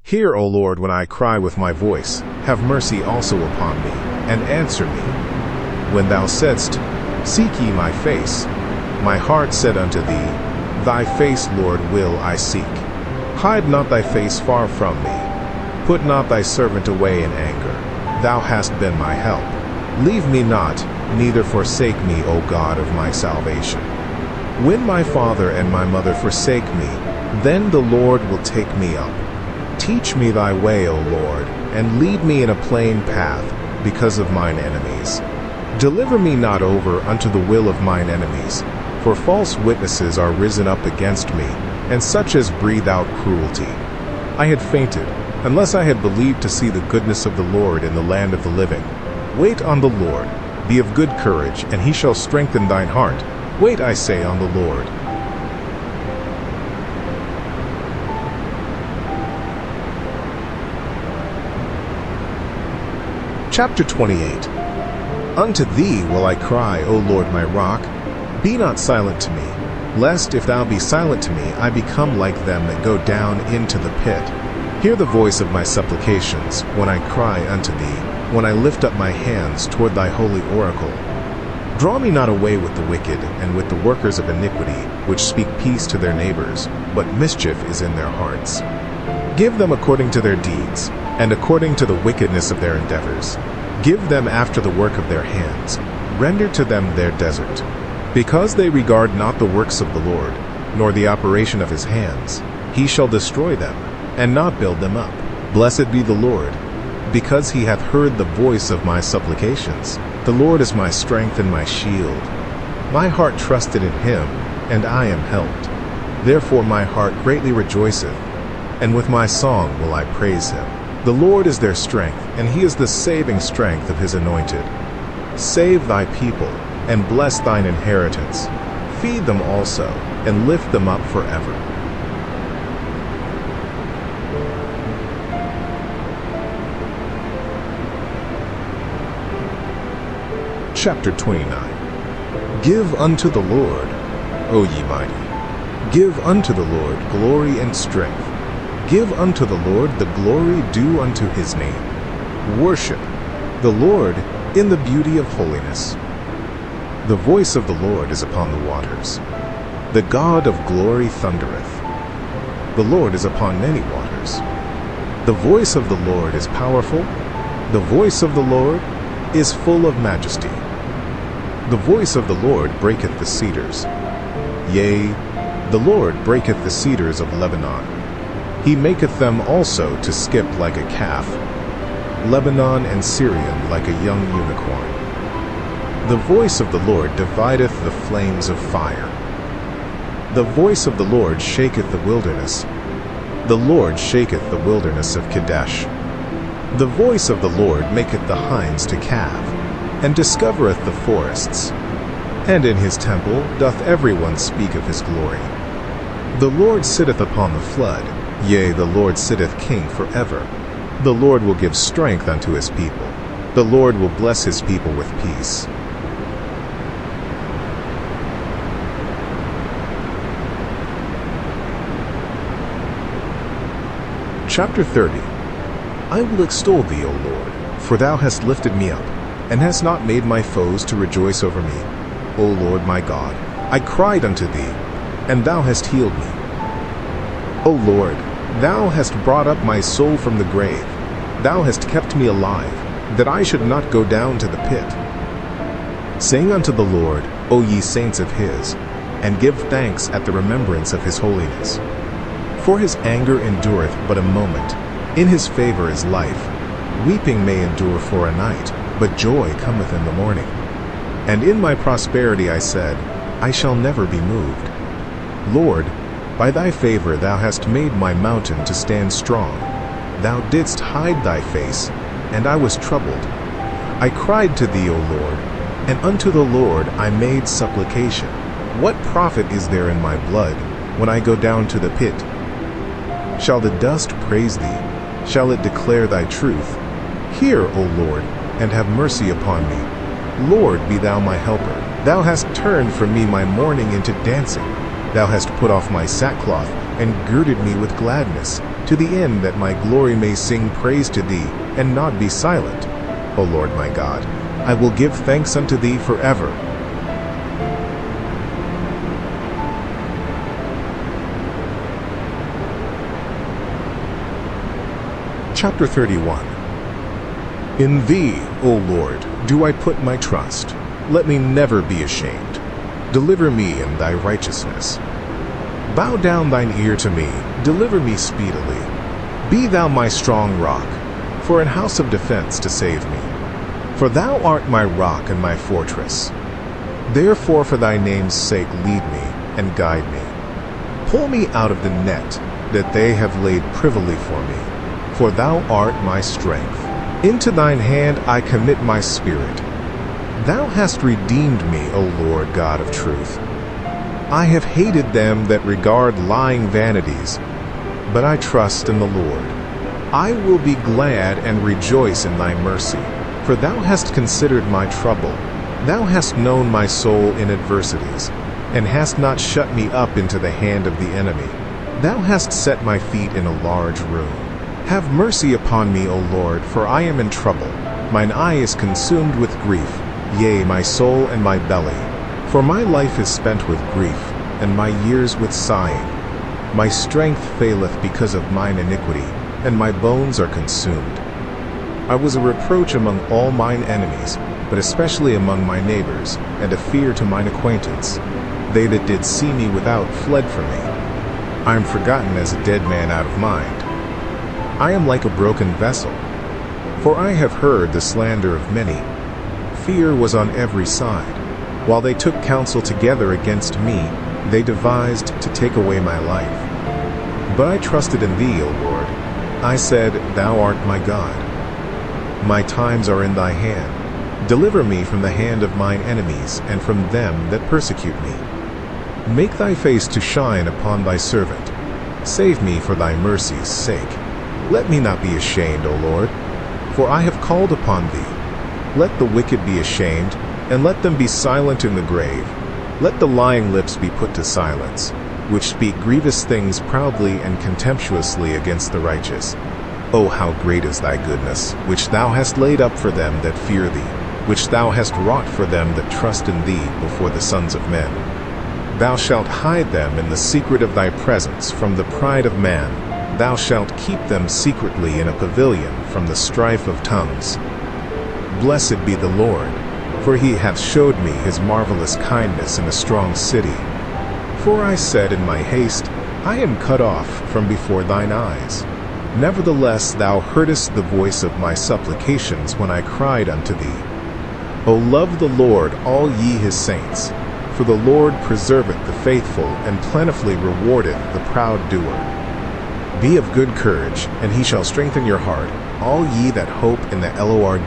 Hear, O Lord, when I cry with my voice. Have mercy also upon me, and answer me. When thou saidst, Seek ye my face, my heart said unto thee, Thy face, Lord, will I seek. Hide not thy face far from me. Put not thy servant away in anger. Thou hast been my help. Leave me not, neither forsake me, O God of my salvation. When my father and my mother forsake me, then the Lord will take me up. Teach me thy way, O Lord, and lead me in a plain path because of mine enemies. Deliver me not over unto the will of mine enemies, for false witnesses are risen up against me, and such as breathe out cruelty. I had fainted, unless I had believed to see the goodness of the Lord in the land of the living. Wait on the Lord, be of good courage, and he shall strengthen thine heart. Wait, I say, on the Lord. Chapter 28. Unto thee will I cry, O Lord my rock. Be not silent to me, lest if thou be silent to me, I become like them that go down into the pit. Hear the voice of my supplications, when I cry unto thee, when I lift up my hands toward thy holy oracle. Draw me not away with the wicked, and with the workers of iniquity, which speak peace to their neighbors, but mischief is in their hearts. Give them according to their deeds, and according to the wickedness of their endeavors. Give them after the work of their hands. Render to them their desert. Because they regard not the works of the Lord, nor the operation of his hands, he shall destroy them, and not build them up. Blessed be the Lord, because he hath heard the voice of my supplications. The Lord is my strength and my shield. My heart trusted in him, and I am helped. Therefore my heart greatly rejoiceth, and with my song will I praise him. The Lord is their strength, and he is the saving strength of his anointed. Save thy people, and bless thine inheritance. Feed them also, and lift them up forever. Chapter 29. Give unto the Lord, O ye mighty. Give unto the Lord glory and strength. Give unto the Lord the glory due unto his name. Worship the Lord in the beauty of holiness. The voice of the Lord is upon the waters. The God of glory thundereth. The Lord is upon many waters. The voice of the Lord is powerful. The voice of the Lord is full of majesty. The voice of the Lord breaketh the cedars. Yea, the Lord breaketh the cedars of Lebanon. He maketh them also to skip like a calf, Lebanon and Syrian like a young unicorn. The voice of the Lord divideth the flames of fire. The voice of the Lord shaketh the wilderness. The Lord shaketh the wilderness of Kadesh. The voice of the Lord maketh the hinds to calve, and discovereth the forests. And in his temple doth everyone speak of his glory. The Lord sitteth upon the flood. Yea, the Lord sitteth king forever. The Lord will give strength unto his people. The Lord will bless his people with peace. Chapter 30. I will extol thee, O Lord, for thou hast lifted me up, and hast not made my foes to rejoice over me. O Lord my God, I cried unto thee, and thou hast healed me. O Lord, thou hast brought up my soul from the grave. Thou hast kept me alive, that I should not go down to the pit. Sing unto the Lord, O ye saints of his, and give thanks at the remembrance of his holiness. For his anger endureth but a moment. In his favor is life. Weeping may endure for a night, but joy cometh in the morning. And in my prosperity I said, I shall never be moved. Lord, by thy favor thou hast made my mountain to stand strong. Thou didst hide thy face, and I was troubled. I cried to thee, O Lord, and unto the Lord I made supplication. What profit is there in my blood, when I go down to the pit? Shall the dust praise thee? Shall it declare thy truth? Hear, O Lord, and have mercy upon me. Lord, be thou my helper. Thou hast turned from me my mourning into dancing. Thou hast put off my sackcloth, and girded me with gladness, to the end that my glory may sing praise to thee, and not be silent. O Lord my God, I will give thanks unto thee forever. Chapter 31. In thee, O Lord, do I put my trust. Let me never be ashamed. Deliver me in thy righteousness. Bow down thine ear to me, deliver me speedily. Be thou my strong rock, for an house of defense to save me. For thou art my rock and my fortress. Therefore for thy name's sake lead me and guide me. Pull me out of the net that they have laid privily for me, for thou art my strength. Into thine hand I commit my spirit. Thou hast redeemed me, O Lord God of truth. I have hated them that regard lying vanities, but I trust in the Lord. I will be glad and rejoice in thy mercy, for thou hast considered my trouble. Thou hast known my soul in adversities, and hast not shut me up into the hand of the enemy. Thou hast set my feet in a large room. Have mercy upon me, O Lord, for I am in trouble. Mine eye is consumed with grief, yea, my soul and my belly. For my life is spent with grief, and my years with sighing. My strength faileth because of mine iniquity, and my bones are consumed. I was a reproach among all mine enemies, but especially among my neighbors, and a fear to mine acquaintance. They that did see me without fled from me. I am forgotten as a dead man out of mind. I am like a broken vessel, for I have heard the slander of many. Fear was on every side. While they took counsel together against me, they devised to take away my life. But I trusted in thee, O Lord. I said, Thou art my God. My times are in thy hand. Deliver me from the hand of mine enemies, and from them that persecute me. Make thy face to shine upon thy servant. Save me for thy mercy's sake. Let me not be ashamed, O Lord, for I have called upon thee. Let the wicked be ashamed, and let them be silent in the grave. Let the lying lips be put to silence, which speak grievous things proudly and contemptuously against the righteous. O how great is thy goodness, which thou hast laid up for them that fear thee, which thou hast wrought for them that trust in thee before the sons of men. Thou shalt hide them in the secret of thy presence from the pride of man. Thou shalt keep them secretly in a pavilion from the strife of tongues. Blessed be the Lord, for he hath showed me his marvelous kindness in a strong city. For I said in my haste, I am cut off from before thine eyes. Nevertheless thou heardest the voice of my supplications when I cried unto thee. O love the Lord, all ye his saints, for the Lord preserveth the faithful, and plentifully rewardeth the proud doer. Be of good courage, and he shall strengthen your heart, all ye that hope in the Lord.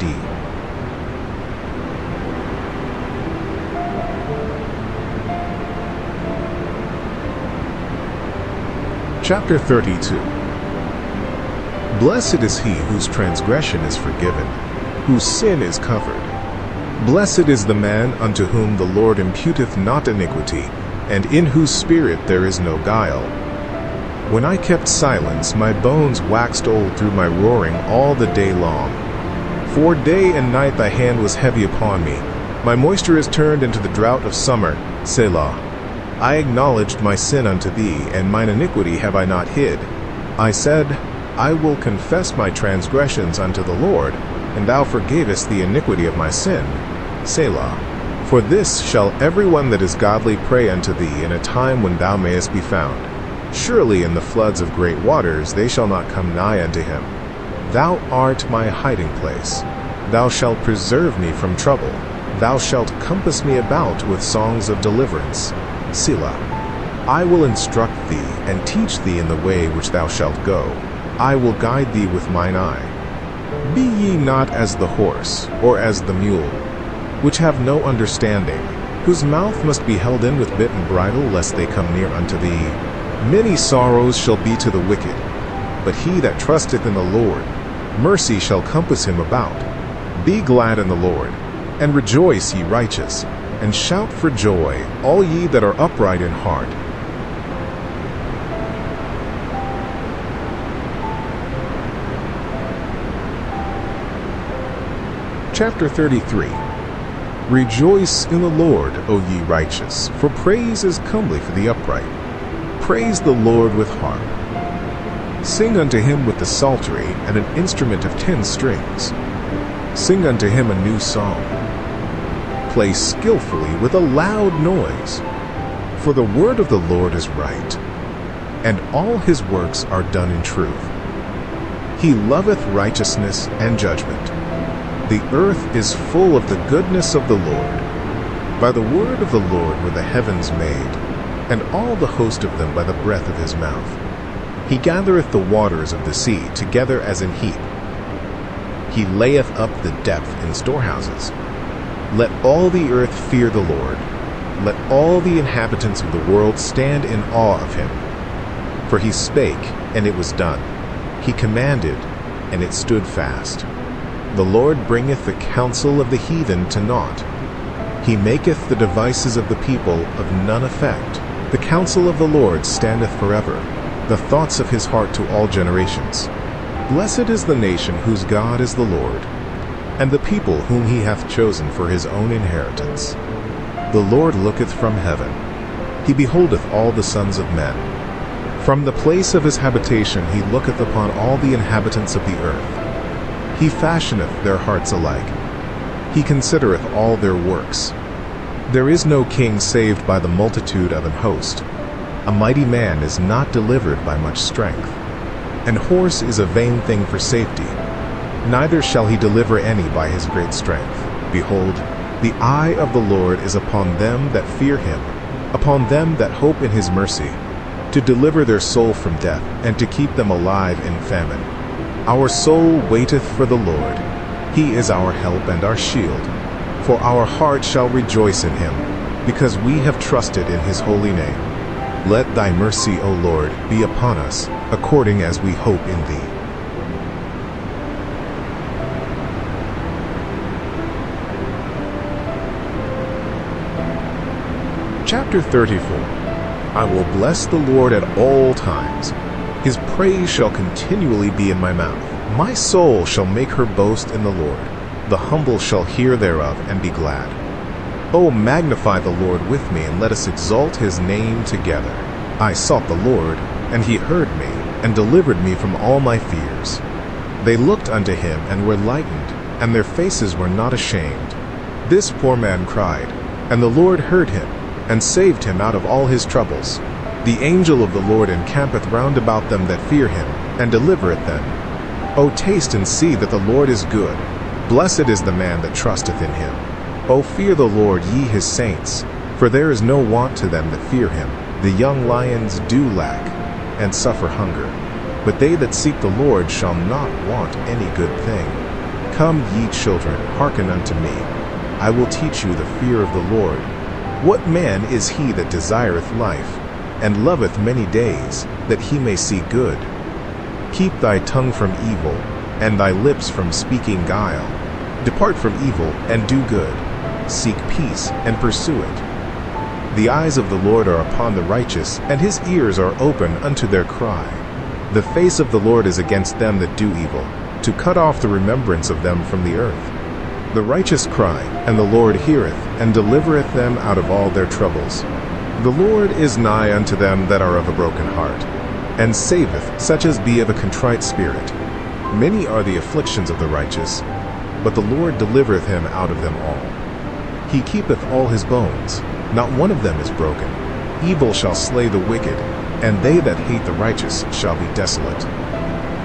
Chapter 32. Blessed is he whose transgression is forgiven, whose sin is covered. Blessed is the man unto whom the Lord imputeth not iniquity, and in whose spirit there is no guile. When I kept silence, my bones waxed old through my roaring all the day long. For day and night thy hand was heavy upon me. My moisture is turned into the drought of summer. Selah. I acknowledged my sin unto thee, and mine iniquity have I not hid. I said, I will confess my transgressions unto the Lord, and thou forgavest the iniquity of my sin. Selah. For this shall every one that is godly pray unto thee in a time when thou mayest be found. Surely in the floods of great waters they shall not come nigh unto him. Thou art my hiding place. Thou shalt preserve me from trouble. Thou shalt compass me about with songs of deliverance. Selah. I will instruct thee, and teach thee in the way which thou shalt go. I will guide thee with mine eye. Be ye not as the horse, or as the mule, which have no understanding, whose mouth must be held in with bit and bridle, lest they come near unto thee. Many sorrows shall be to the wicked, but he that trusteth in the Lord, mercy shall compass him about. Be glad in the Lord, and rejoice, ye righteous, and shout for joy, all ye that are upright in heart. Chapter 33. Rejoice in the Lord, O ye righteous, for praise is comely for the upright. Praise the Lord with harp. Sing unto him with the psaltery and an instrument of 10 strings. Sing unto him a new song. Play skillfully with a loud noise. For the word of the Lord is right, and all his works are done in truth. He loveth righteousness and judgment. The earth is full of the goodness of the Lord. By the word of the Lord were the heavens made, and all the host of them by the breath of his mouth. He gathereth the waters of the sea together as an heap. He layeth up the depth in storehouses. Let all the earth fear the Lord. Let all the inhabitants of the world stand in awe of him. For he spake, and it was done. He commanded, and it stood fast. The Lord bringeth the counsel of the heathen to naught. He maketh the devices of the people of none effect. The counsel of the Lord standeth forever, the thoughts of his heart to all generations. Blessed is the nation whose God is the Lord, and the people whom he hath chosen for his own inheritance. The Lord looketh from heaven. He beholdeth all the sons of men. From the place of his habitation he looketh upon all the inhabitants of the earth. He fashioneth their hearts alike. He considereth all their works. There is no king saved by the multitude of an host. A mighty man is not delivered by much strength. An horse is a vain thing for safety. Neither shall he deliver any by his great strength. Behold, the eye of the Lord is upon them that fear him, upon them that hope in his mercy, to deliver their soul from death, and to keep them alive in famine. Our soul waiteth for the Lord. He is our help and our shield. For our heart shall rejoice in him, because we have trusted in his holy name. Let thy mercy, O Lord, be upon us, according as we hope in thee. Chapter 34. I will bless the Lord at all times. His praise shall continually be in my mouth. My soul shall make her boast in the Lord. The humble shall hear thereof and be glad. O magnify the Lord with me, and let us exalt his name together. I sought the Lord, and he heard me, and delivered me from all my fears. They looked unto him, and were lightened, and their faces were not ashamed. This poor man cried, and the Lord heard him, and saved him out of all his troubles. The angel of the Lord encampeth round about them that fear him, and delivereth them. O taste and see that the Lord is good. Blessed is the man that trusteth in him. O fear the Lord, ye his saints, for there is no want to them that fear him. The young lions do lack, and suffer hunger, but they that seek the Lord shall not want any good thing. Come, ye children, hearken unto me. I will teach you the fear of the Lord. What man is he that desireth life, and loveth many days, that he may see good? Keep thy tongue from evil, and thy lips from speaking guile. Depart from evil, and do good. Seek peace, and pursue it. The eyes of the Lord are upon the righteous, and his ears are open unto their cry. The face of the Lord is against them that do evil, to cut off the remembrance of them from the earth. The righteous cry, and the Lord heareth, and delivereth them out of all their troubles. The Lord is nigh unto them that are of a broken heart, and saveth such as be of a contrite spirit. Many are the afflictions of the righteous, but the Lord delivereth him out of them all. He keepeth all his bones, not one of them is broken. Evil shall slay the wicked, and they that hate the righteous shall be desolate.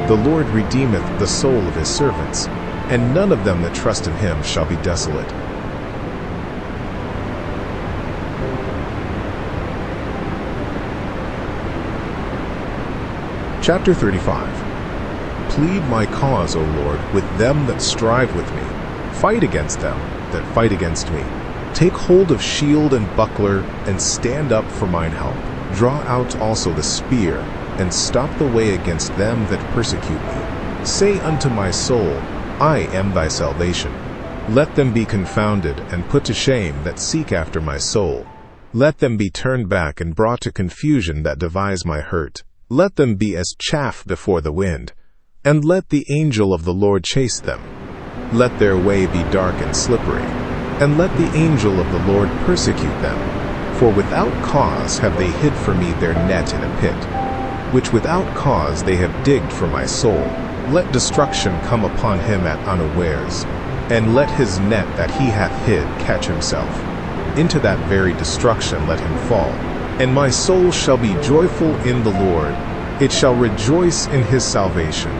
The Lord redeemeth the soul of his servants, and none of them that trust in him shall be desolate. Chapter 35. Plead my cause, O Lord, with them that strive with me. Fight against them that fight against me. Take hold of shield and buckler, and stand up for mine help. Draw out also the spear, and stop the way against them that persecute me. Say unto my soul, I am thy salvation. Let them be confounded and put to shame that seek after my soul. Let them be turned back and brought to confusion that devise my hurt. Let them be as chaff before the wind, and let the angel of the Lord chase them. Let their way be dark and slippery, and let the angel of the Lord persecute them. For without cause have they hid for me their net in a pit, which without cause they have digged for my soul. Let destruction come upon him at unawares, and let his net that he hath hid catch himself. Into that very destruction let him fall. And my soul shall be joyful in the Lord, it shall rejoice in his salvation.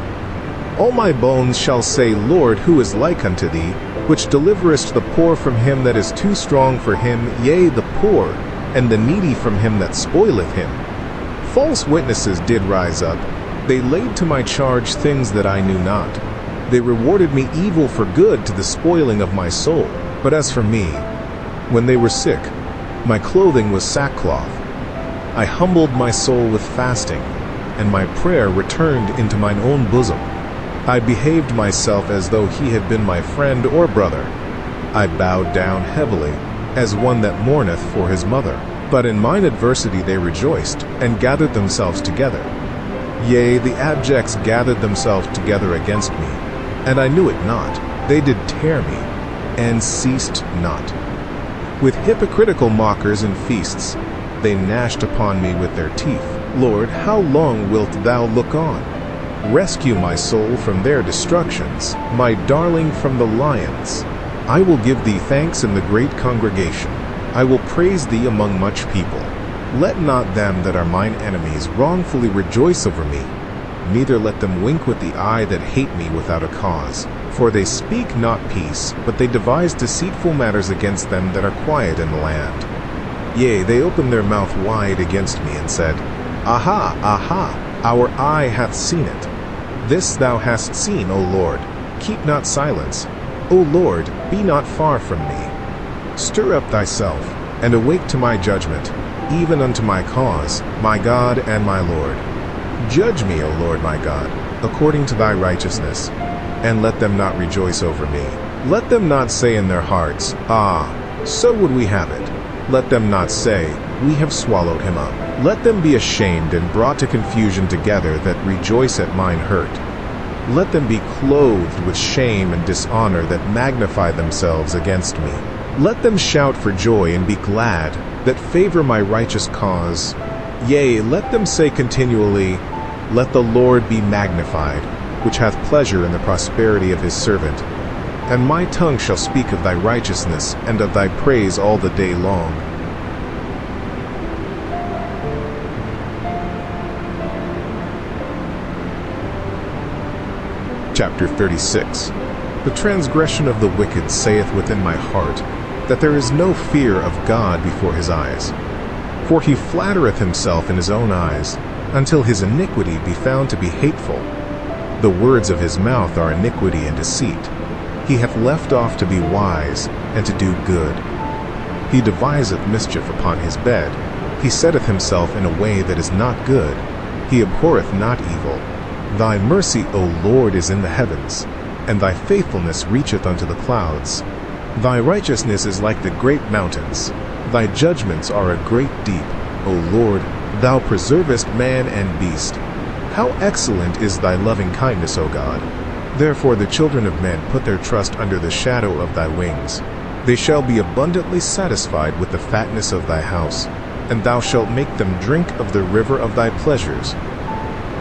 All my bones shall say, Lord, who is like unto thee, which deliverest the poor from him that is too strong for him, yea, the poor, and the needy from him that spoileth him. False witnesses did rise up. They laid to my charge things that I knew not. They rewarded me evil for good to the spoiling of my soul. But as for me, when they were sick, my clothing was sackcloth. I humbled my soul with fasting, and my prayer returned into mine own bosom. I behaved myself as though he had been my friend or brother. I bowed down heavily, as one that mourneth for his mother. But in mine adversity they rejoiced, and gathered themselves together. Yea, the abjects gathered themselves together against me, and I knew it not. They did tear me, and ceased not. With hypocritical mockers and feasts, they gnashed upon me with their teeth. Lord, how long wilt thou look on? Rescue my soul from their destructions, my darling from the lions. I will give thee thanks in the great congregation. I will praise thee among much people. Let not them that are mine enemies wrongfully rejoice over me, neither let them wink with the eye that hate me without a cause. For they speak not peace, but they devise deceitful matters against them that are quiet in the land. Yea, they opened their mouth wide against me, and said, Aha, aha, our eye hath seen it. This thou hast seen, O Lord. Keep not silence. O Lord, be not far from me. Stir up thyself, and awake to my judgment, even unto my cause, my God and my Lord. Judge me, O Lord my God, according to thy righteousness, and let them not rejoice over me. Let them not say in their hearts, Ah, so would we have it. Let them not say, We have swallowed him up. Let them be ashamed and brought to confusion together that rejoice at mine hurt. Let them be clothed with shame and dishonor that magnify themselves against me. Let them shout for joy and be glad that favor my righteous cause. Yea, let them say continually, Let the Lord be magnified, which hath pleasure in the prosperity of his servant. And my tongue shall speak of thy righteousness and of thy praise all the day long. Chapter 36. The transgression of the wicked saith within my heart, that there is no fear of God before his eyes. For he flattereth himself in his own eyes, until his iniquity be found to be hateful. The words of his mouth are iniquity and deceit. He hath left off to be wise, and to do good. He deviseth mischief upon his bed. He setteth himself in a way that is not good. He abhorreth not evil. Thy mercy, O Lord, is in the heavens, and thy faithfulness reacheth unto the clouds. Thy righteousness is like the great mountains. Thy judgments are a great deep. O Lord, thou preservest man and beast. How excellent is thy loving kindness, O God! Therefore the children of men put their trust under the shadow of thy wings. They shall be abundantly satisfied with the fatness of thy house, and thou shalt make them drink of the river of thy pleasures.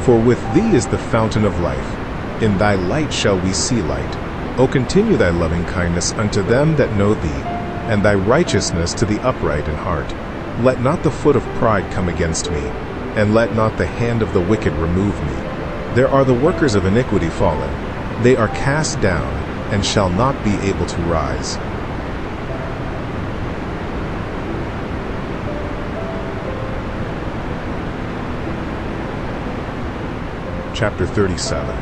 For with thee is the fountain of life. In thy light shall we see light. O continue thy loving kindness unto them that know thee, and thy righteousness to the upright in heart. Let not the foot of pride come against me, and let not the hand of the wicked remove me. There are the workers of iniquity fallen. They are cast down, and shall not be able to rise. Chapter 37.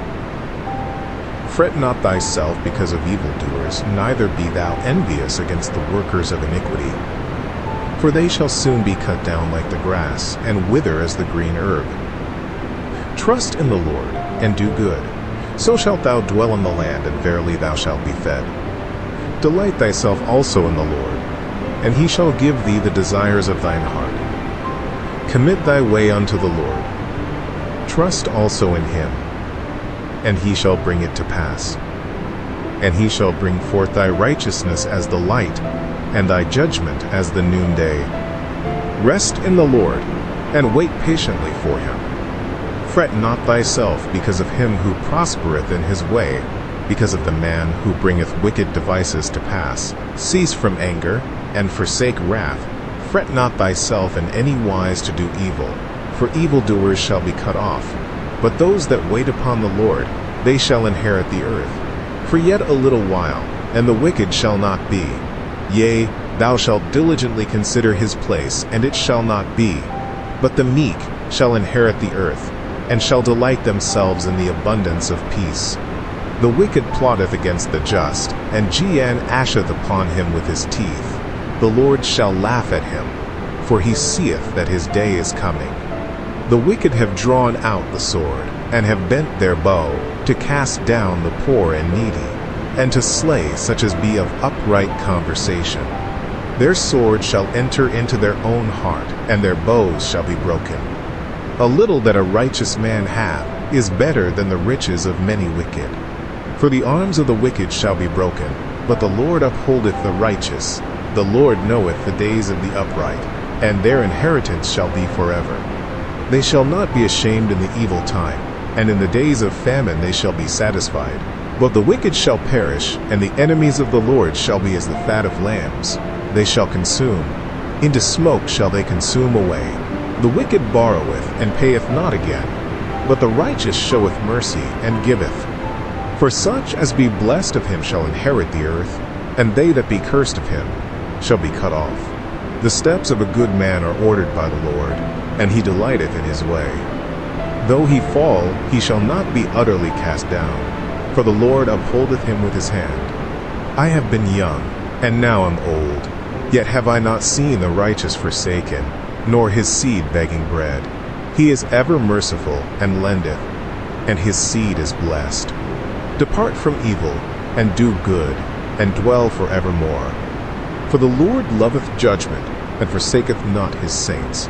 Fret not thyself because of evildoers, neither be thou envious against the workers of iniquity. For they shall soon be cut down like the grass, and wither as the green herb. Trust in the Lord, and do good. So shalt thou dwell in the land, and verily thou shalt be fed. Delight thyself also in the Lord, and he shall give thee the desires of thine heart. Commit thy way unto the Lord. Trust also in him, and he shall bring it to pass. and he shall bring forth thy righteousness as the light, and thy judgment as the noonday. Rest in the Lord, and wait patiently for him. Fret not thyself because of him who prospereth in his way, because of the man who bringeth wicked devices to pass. Cease from anger, and forsake wrath. Fret not thyself in any wise to do evil, for evildoers shall be cut off. But those that wait upon the Lord, they shall inherit the earth. For yet a little while, and the wicked shall not be. Yea, thou shalt diligently consider his place, and it shall not be. But the meek shall inherit the earth, and shall delight themselves in the abundance of peace. The wicked plotteth against the just, and gnasheth upon him with his teeth. The Lord shall laugh at him, for he seeth that his day is coming. The wicked have drawn out the sword, and have bent their bow, to cast down the poor and needy, and to slay such as be of upright conversation. Their sword shall enter into their own heart, and their bows shall be broken. A little that a righteous man hath is better than the riches of many wicked. For the arms of the wicked shall be broken, but the Lord upholdeth the righteous. The Lord knoweth the days of the upright, and their inheritance shall be forever. They shall not be ashamed in the evil time, and in the days of famine they shall be satisfied. But the wicked shall perish, and the enemies of the Lord shall be as the fat of lambs. They shall consume. Into smoke shall they consume away. The wicked borroweth, and payeth not again, but the righteous showeth mercy, and giveth. For such as be blessed of him shall inherit the earth, and they that be cursed of him shall be cut off. The steps of a good man are ordered by the Lord, and he delighteth in his way. Though he fall, he shall not be utterly cast down, for the Lord upholdeth him with his hand. I have been young, and now am old, yet have I not seen the righteous forsaken, nor his seed begging bread. He is ever merciful, and lendeth, and his seed is blessed. Depart from evil, and do good, and dwell forevermore. For the Lord loveth judgment, and forsaketh not his saints.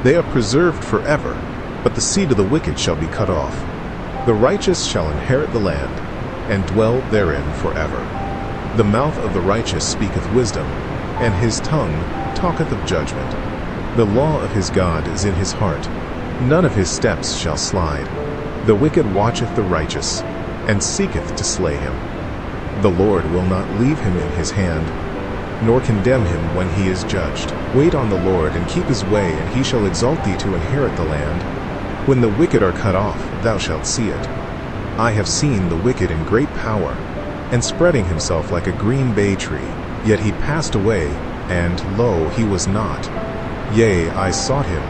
They are preserved forever, but the seed of the wicked shall be cut off. The righteous shall inherit the land, and dwell therein forever. The mouth of the righteous speaketh wisdom, and his tongue talketh of judgment. The law of his God is in his heart. None of his steps shall slide. The wicked watcheth the righteous, and seeketh to slay him. The Lord will not leave him in his hand, nor condemn him when he is judged. Wait on the Lord, and keep his way, and he shall exalt thee to inherit the land. When the wicked are cut off, thou shalt see it. I have seen the wicked in great power, and spreading himself like a green bay tree. Yet he passed away, and lo, he was not. Yea, I sought him,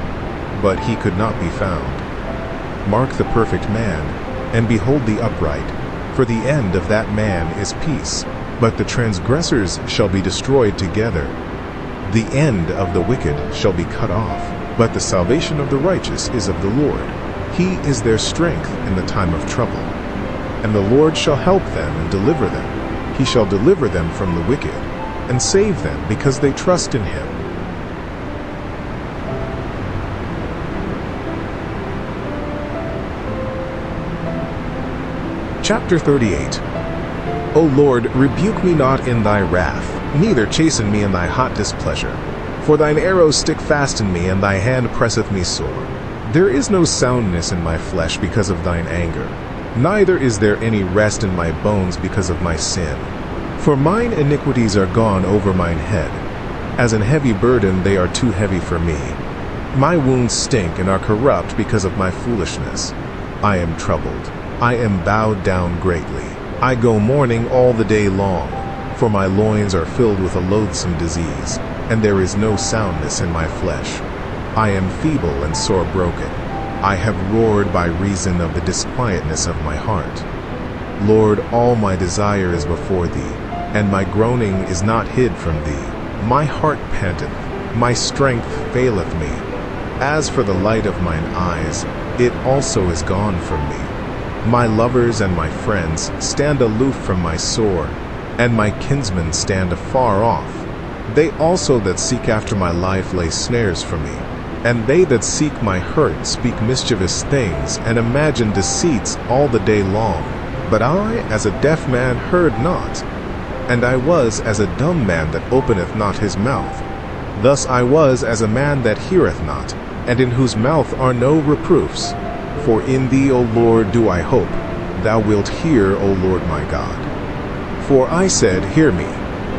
but he could not be found. Mark the perfect man, and behold the upright, for the end of that man is peace. But the transgressors shall be destroyed together. The end of the wicked shall be cut off, but the salvation of the righteous is of the Lord. He is their strength in the time of trouble. And the Lord shall help them and deliver them. He shall deliver them from the wicked, and save them because they trust in him. Chapter 38. O Lord, rebuke me not in thy wrath, neither chasten me in thy hot displeasure. For thine arrows stick fast in me, and thy hand presseth me sore. There is no soundness in my flesh because of thine anger, neither is there any rest in my bones because of my sin. For mine iniquities are gone over mine head. As an heavy burden they are too heavy for me. My wounds stink and are corrupt because of my foolishness. I am troubled. I am bowed down greatly. I go mourning all the day long, for my loins are filled with a loathsome disease, and there is no soundness in my flesh. I am feeble and sore broken. I have roared by reason of the disquietness of my heart. Lord, all my desire is before thee, and my groaning is not hid from thee. My heart panteth, my strength faileth me. As for the light of mine eyes, it also is gone from me. My lovers and my friends stand aloof from my sore, and my kinsmen stand afar off. They also that seek after my life lay snares for me, and they that seek my hurt speak mischievous things, and imagine deceits all the day long. But I, as a deaf man, heard not, and I was as a dumb man that openeth not his mouth. Thus I was as a man that heareth not, and in whose mouth are no reproofs. For in thee, O Lord, do I hope. Thou wilt hear, O Lord my God. For I said, Hear me,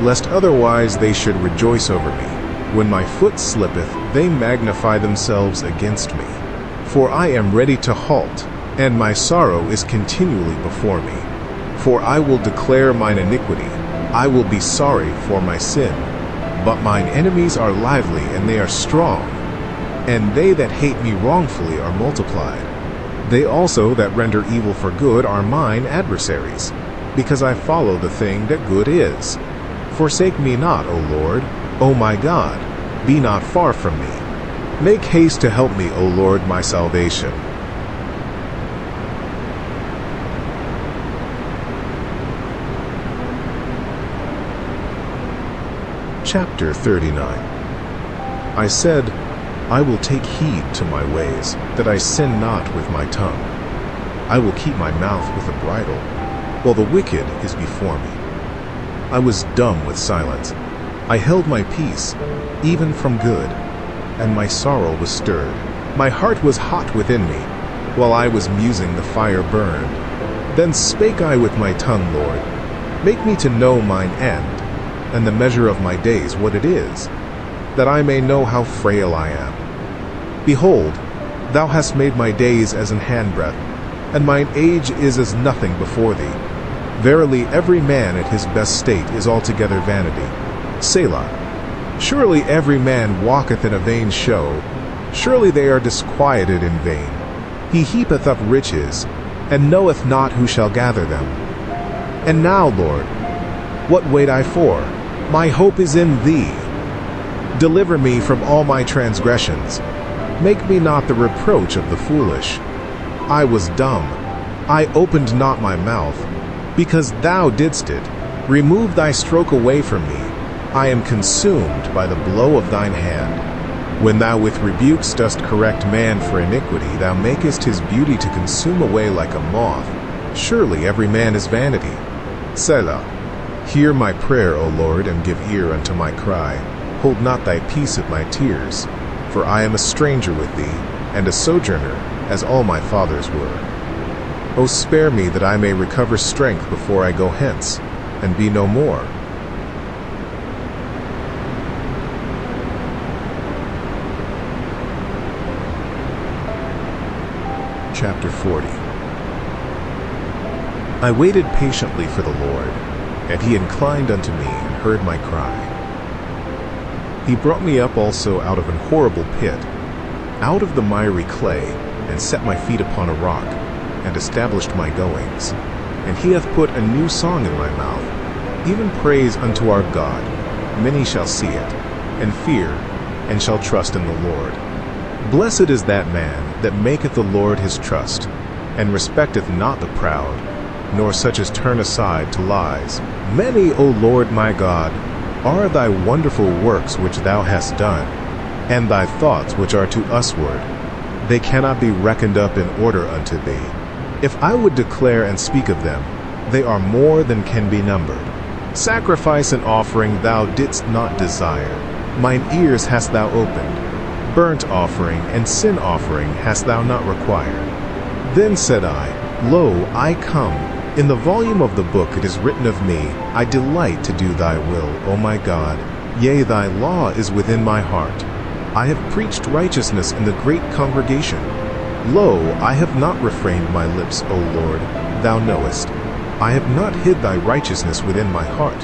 lest otherwise they should rejoice over me. When my foot slippeth, they magnify themselves against me. For I am ready to halt, and my sorrow is continually before me. For I will declare mine iniquity, I will be sorry for my sin. But mine enemies are lively, and they are strong, and they that hate me wrongfully are multiplied. They also that render evil for good are mine adversaries, because I follow the thing that good is. Forsake me not, O Lord, O my God, be not far from me. Make haste to help me, O Lord, my salvation. Chapter 39. I said, I will take heed to my ways, that I sin not with my tongue. I will keep my mouth with a bridle, while the wicked is before me. I was dumb with silence. I held my peace, even from good, and my sorrow was stirred. My heart was hot within me, while I was musing the fire burned. Then spake I with my tongue, Lord, make me to know mine end, and the measure of my days what it is, that I may know how frail I am. Behold, thou hast made my days as an handbreadth, and mine age is as nothing before thee. Verily every man at his best state is altogether vanity. Selah. Surely every man walketh in a vain show. Surely they are disquieted in vain. He heapeth up riches, and knoweth not who shall gather them. And now, Lord, what wait I for? My hope is in thee. Deliver me from all my transgressions. Make me not the reproach of the foolish. I was dumb. I opened not my mouth, because thou didst it. Remove thy stroke away from me. I am consumed by the blow of thine hand. When thou with rebukes dost correct man for iniquity, thou makest his beauty to consume away like a moth. Surely every man is vanity. Selah. Hear my prayer, O Lord, and give ear unto my cry. Hold not thy peace at my tears. For I am a stranger with thee, and a sojourner, as all my fathers were. O spare me that I may recover strength before I go hence, and be no more. Chapter 40. I waited patiently for the Lord, and he inclined unto me and heard my cry. He brought me up also out of an horrible pit, out of the miry clay, and set my feet upon a rock, and established my goings. And he hath put a new song in my mouth, even praise unto our God. Many shall see it, and fear, and shall trust in the Lord. Blessed is that man that maketh the Lord his trust, and respecteth not the proud, nor such as turn aside to lies. Many, O Lord my God, are thy wonderful works which thou hast done, and thy thoughts which are to usward. They cannot be reckoned up in order unto thee. If I would declare and speak of them, they are more than can be numbered. Sacrifice and offering thou didst not desire. Mine ears hast thou opened. Burnt offering and sin offering hast thou not required. Then said I, Lo, I come. In the volume of the book it is written of me, I delight to do thy will, O my God. Yea, thy law is within my heart. I have preached righteousness in the great congregation. Lo, I have not refrained my lips, O Lord, thou knowest. I have not hid thy righteousness within my heart.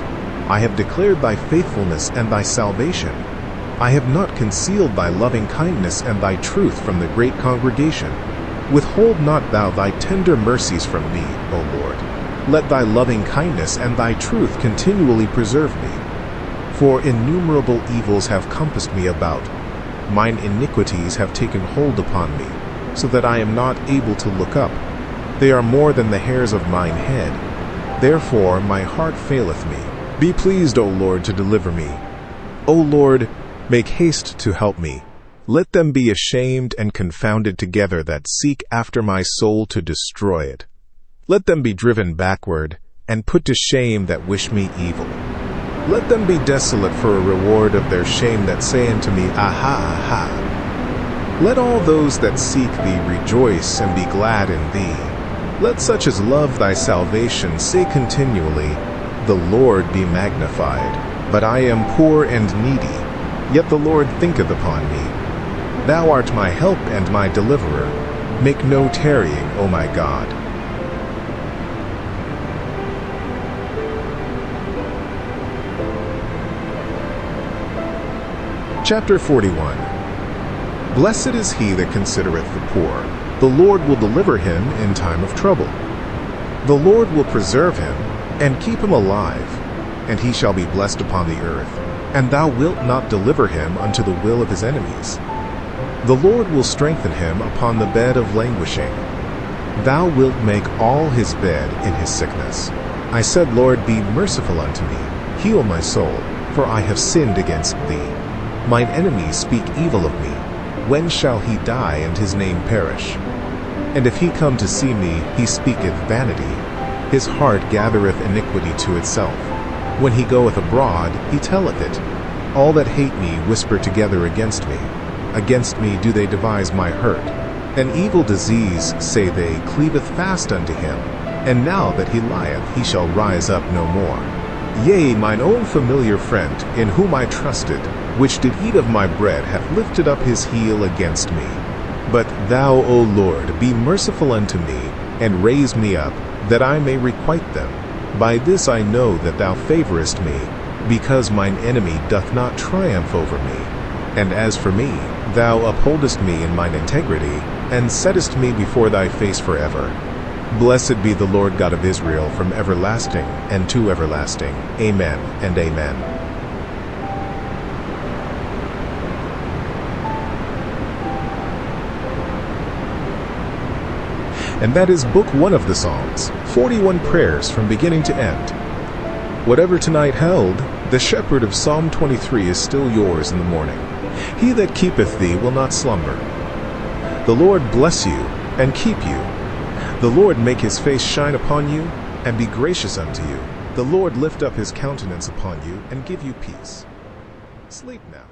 I have declared thy faithfulness and thy salvation. I have not concealed thy loving kindness and thy truth from the great congregation. Withhold not thou thy tender mercies from me, O Lord. Let thy loving kindness and thy truth continually preserve me. For innumerable evils have compassed me about. Mine iniquities have taken hold upon me, so that I am not able to look up. They are more than the hairs of mine head. Therefore my heart faileth me. Be pleased, O Lord, to deliver me. O Lord, make haste to help me. Let them be ashamed and confounded together that seek after my soul to destroy it. Let them be driven backward and put to shame that wish me evil. Let them be desolate for a reward of their shame that say unto me, Aha, aha. Let all those that seek thee rejoice and be glad in thee. Let such as love thy salvation say continually, The Lord be magnified. But I am poor and needy, yet the Lord thinketh upon me. Thou art my help and my deliverer. Make no tarrying, O my God. Chapter 41. Blessed is he that considereth the poor. The Lord will deliver him in time of trouble. The Lord will preserve him, and keep him alive, and he shall be blessed upon the earth, and thou wilt not deliver him unto the will of his enemies. The Lord will strengthen him upon the bed of languishing. Thou wilt make all his bed in his sickness. I said, Lord, be merciful unto me. Heal my soul, for I have sinned against thee. Mine enemies speak evil of me. When shall he die and his name perish? And if he come to see me, he speaketh vanity. His heart gathereth iniquity to itself. When he goeth abroad, he telleth it. All that hate me whisper together against me. Against me do they devise my hurt. An evil disease, say they, cleaveth fast unto him. And now that he lieth, he shall rise up no more. Yea, mine own familiar friend, in whom I trusted, which did eat of my bread, hath lifted up his heel against me. But thou, O Lord, be merciful unto me, and raise me up, that I may requite them. By this I know that thou favorest me, because mine enemy doth not triumph over me. And as for me, thou upholdest me in mine integrity, and settest me before thy face forever. Blessed be the Lord God of Israel from everlasting and to everlasting. Amen and amen. And that is Book 1 of the Psalms, 41 prayers from beginning to end. Whatever tonight held, the shepherd of Psalm 23 is still yours in the morning. He that keepeth thee will not slumber. The Lord bless you and keep you. The Lord make his face shine upon you and be gracious unto you. The Lord lift up his countenance upon you and give you peace. Sleep now.